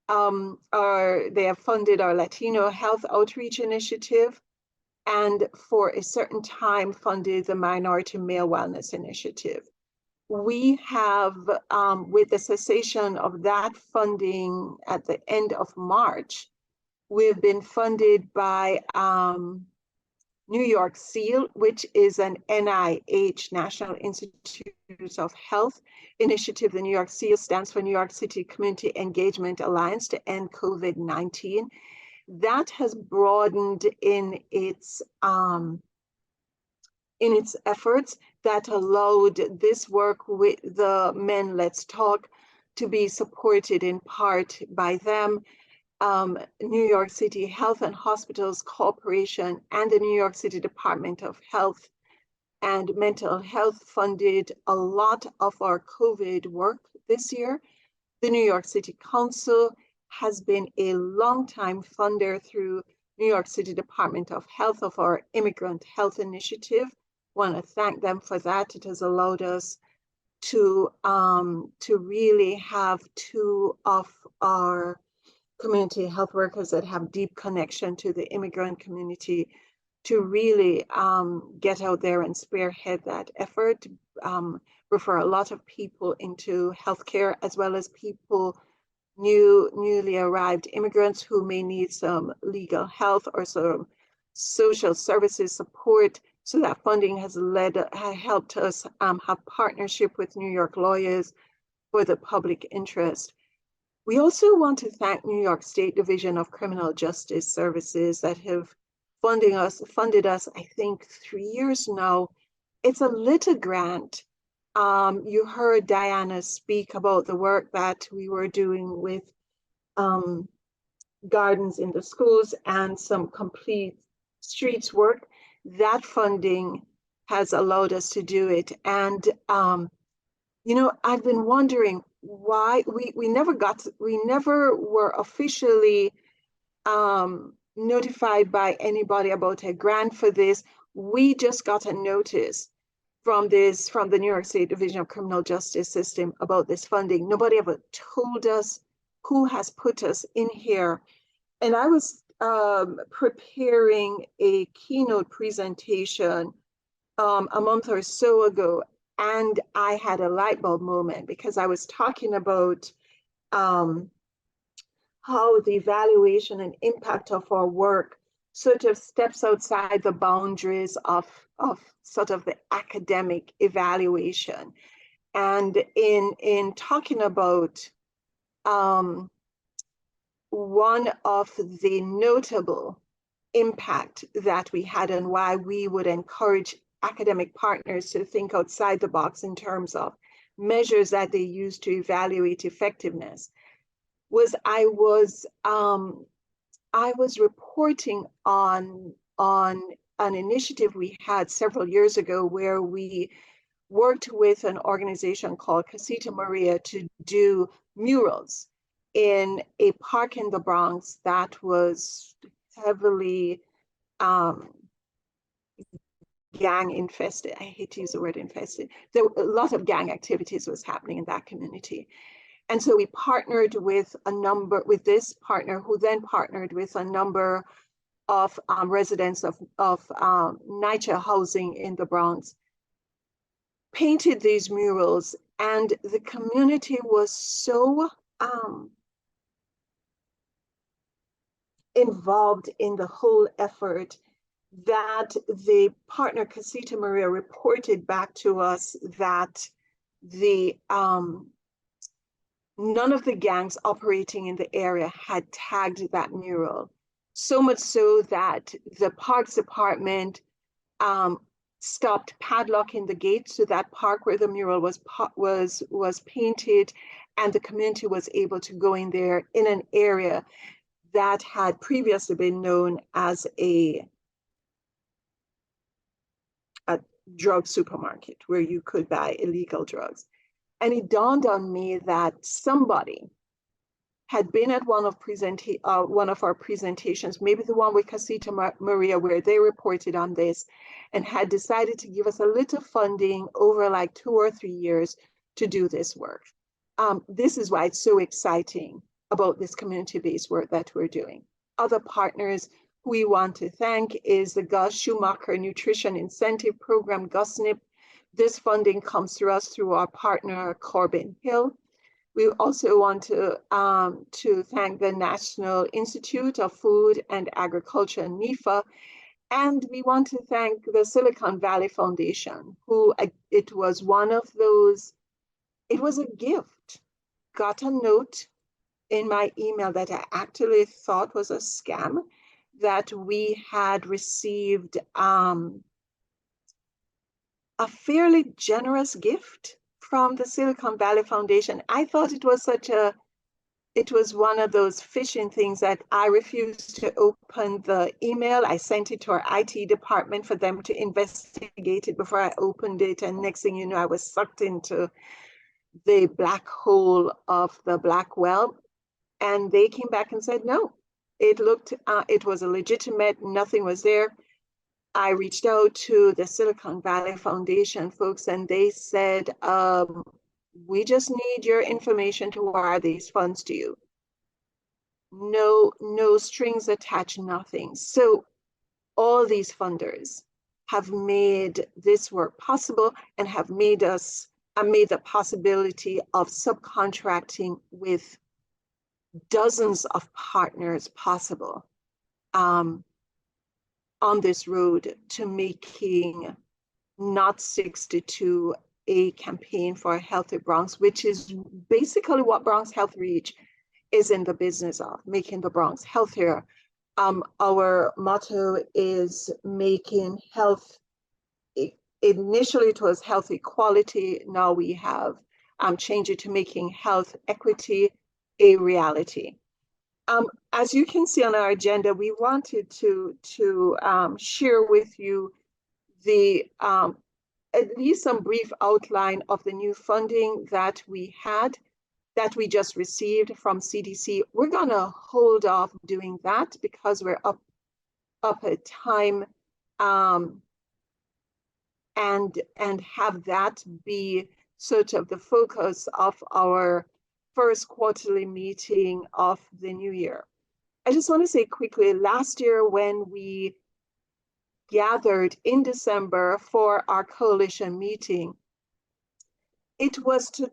They have funded our Latino Health Outreach Initiative, and for a certain time funded the Minority Male Wellness Initiative. We have, with the cessation of that funding at the end of March, we've been funded by New York SEAL, which is an NIH, National Institutes of Health initiative. The New York SEAL stands for New York City Community Engagement Alliance to End COVID-19. That has broadened in its efforts, that allowed this work with the Men Let's Talk to be supported in part by them. New York City Health and Hospitals Corporation and the New York City Department of Health and Mental Health funded a lot of our COVID work this year. The New York City Council has been a longtime funder through New York City Department of Health of our Immigrant Health Initiative. Want to thank them for that. It has allowed us to really have two of our community health workers that have deep connection to the immigrant community to really get out there and spearhead that effort, refer a lot of people into healthcare, as well as people, newly arrived immigrants who may need some legal health or some social services support. So that funding has helped us have partnership with New York lawyers for the public interest. We also want to thank New York State Division of Criminal Justice Services that have funded us, I think, 3 years now. It's a little grant. You heard Diana speak about the work that we were doing with gardens in the schools and some complete streets work. That funding has allowed us to do it. And, you know, I've been wondering why we never were officially notified by anybody about a grant for this. We just got a notice from the New York State Division of Criminal Justice System about this funding. Nobody ever told us who has put us in here. And I was preparing a keynote presentation a month or so ago, and I had a light bulb moment because I was talking about how the evaluation and impact of our work sort of steps outside the boundaries of sort of the academic evaluation. And in talking about one of the notable impact that we had and why we would encourage academic partners to think outside the box in terms of measures that they use to evaluate effectiveness, was I was reporting on an initiative we had several years ago where we worked with an organization called Casita Maria to do murals in a park in the Bronx that was heavily gang infested. I hate to use the word infested. There were a lot of gang activities was happening in that community. And so we partnered with this partner who then partnered with a number of residents of NYCHA housing in the Bronx, painted these murals, and the community was so involved in the whole effort that the partner Casita Maria reported back to us that none of the gangs operating in the area had tagged that mural. So much so that the Parks Department stopped padlocking the gates to that park where the mural was painted, and the community was able to go in there in an area that had previously been known as a drug supermarket where you could buy illegal drugs. And it dawned on me that somebody had been at one of our presentations, maybe the one with Casita Maria, where they reported on this, and had decided to give us a little funding over like 2 or 3 years to do this work. This is why it's so exciting about this community-based work that we're doing. Other partners we want to thank is the Gus Schumacher Nutrition Incentive Program, GUSNIP. This funding comes through us through our partner, Corbin Hill. We also want to thank the National Institute of Food and Agriculture, NIFA, and we want to thank the Silicon Valley Foundation, who it was one of those, it was a gift. Got a note in my email that I actually thought was a scam, that we had received a fairly generous gift from the Silicon Valley Foundation. I thought it was it was one of those phishing things that I refused to open the email. I sent it to our IT department for them to investigate it before I opened it. And next thing you know, I was sucked into the black hole of the black well. And they came back and said, no, it was a legitimate, nothing was there. I reached out to the Silicon Valley Foundation folks, and they said, we just need your information to wire these funds to you. No strings attached, nothing. So all these funders have made this work possible and have made the possibility of subcontracting with dozens of partners possible on this road to making Not 62 a campaign for a healthy Bronx, which is basically what Bronx Health REACH is in the business of, making the Bronx healthier. Our motto is making health, initially it was health equality, now we have changed it to making health equity a reality. As you can see on our agenda, we wanted to share with you the at least some brief outline of the new funding that we just received from CDC. We're gonna hold off doing that because we're up at time, and have that be sort of the focus of our first quarterly meeting of the new year. I just want to say quickly, last year when we gathered in December for our coalition meeting, it was to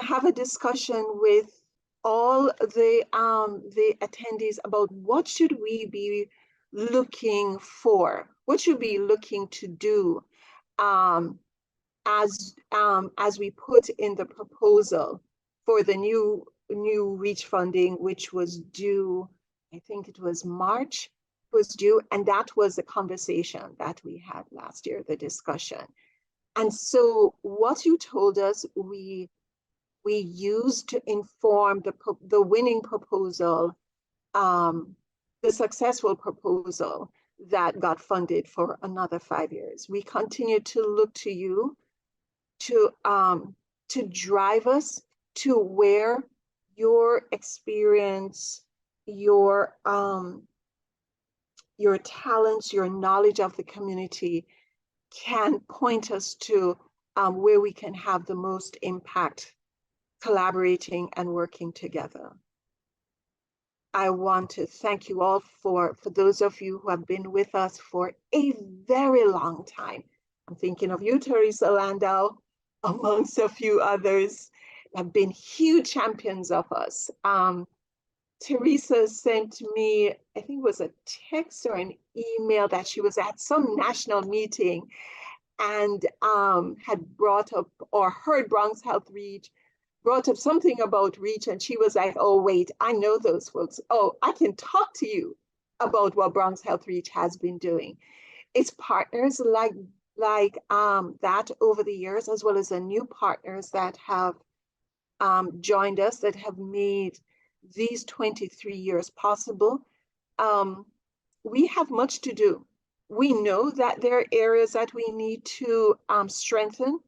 have a discussion with all the attendees about what should we be looking for, what should we be looking to do as we put in the proposal for the new REACH funding, which was due, I think it was March, was due, and that was the conversation that we had last year, the discussion. And so what you told us, we used to inform the winning proposal, the successful proposal that got funded for another 5 years. We continue to look to you to drive us to where your experience, your talents, your knowledge of the community can point us to where we can have the most impact collaborating and working together. I want to thank you all for those of you who have been with us for a very long time. I'm thinking of you, Teresa Landau, amongst a few others, have been huge champions of us. Teresa sent me, I think it was a text or an email that she was at some national meeting and had brought up or heard Bronx Health REACH, brought up something about REACH, and she was like, oh, wait, I know those folks. Oh, I can talk to you about what Bronx Health REACH has been doing. It's partners like that over the years, as well as the new partners that have joined us, that have made these 23 years possible. We have much to do. We know that there are areas that we need to strengthen.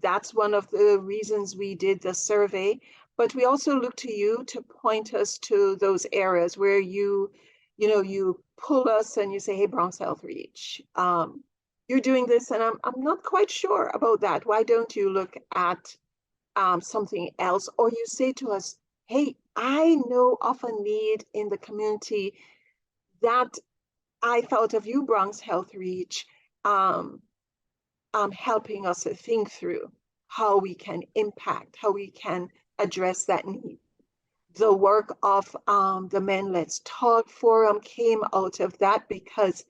That's one of the reasons we did the survey, but we also look to you to point us to those areas where you pull us and you say, hey, Bronx Health REACH, you're doing this and I'm not quite sure about that. Why don't you look at something else? Or you say to us, hey, I know of a need in the community that I thought of you, Bronx Health REACH, helping us to think through how we can impact, how we can address that need. The work of the Men Let's Talk Forum came out of that, because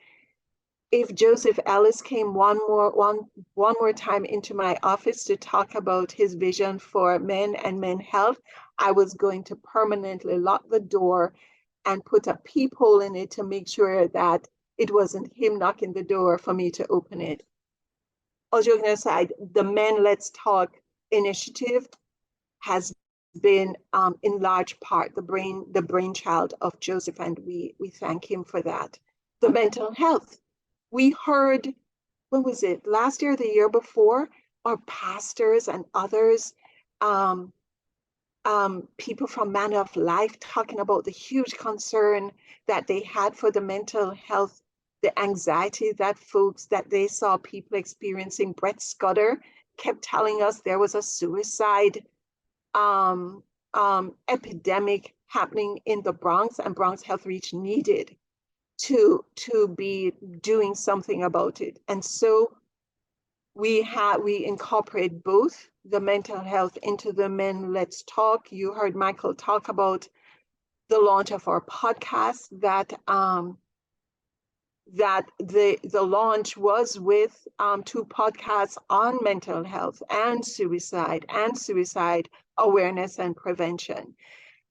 if Joseph Ellis came one more time into my office to talk about his vision for men and men health, I was going to permanently lock the door and put a peephole in it to make sure that it wasn't him knocking the door for me to open it. All joking aside, the Men Let's Talk initiative has been in large part the brainchild of Joseph, and we thank him for that. The mental health. We heard, what was it, last year, the year before, our pastors and others, people from Manner of Life talking about the huge concern that they had for the mental health, the anxiety that they saw people experiencing. Brett Scudder kept telling us there was a suicide epidemic happening in the Bronx, and Bronx Health REACH needed to be doing something about it. And so we incorporate both the mental health into the Men Let's Talk. You heard Michael talk about the launch of our podcast, that the launch was with 2 podcasts on mental health and suicide awareness and prevention.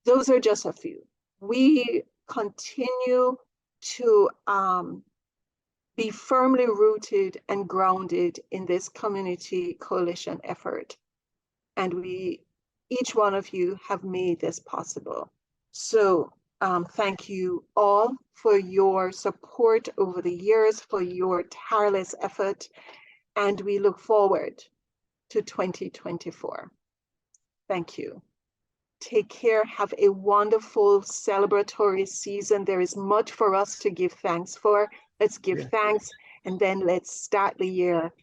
Those are just a few. We continue to be firmly rooted and grounded in this community coalition effort. And each one of you have made this possible. So thank you all for your support over the years, for your tireless effort, and we look forward to 2024. Thank you. Take care. Have a wonderful celebratory season. There is much for us to give thanks for. Let's give thanks, and then let's start the year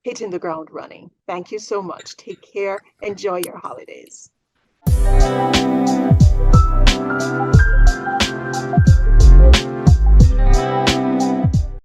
hitting the ground running. Thank you so much. Take care. Enjoy your holidays.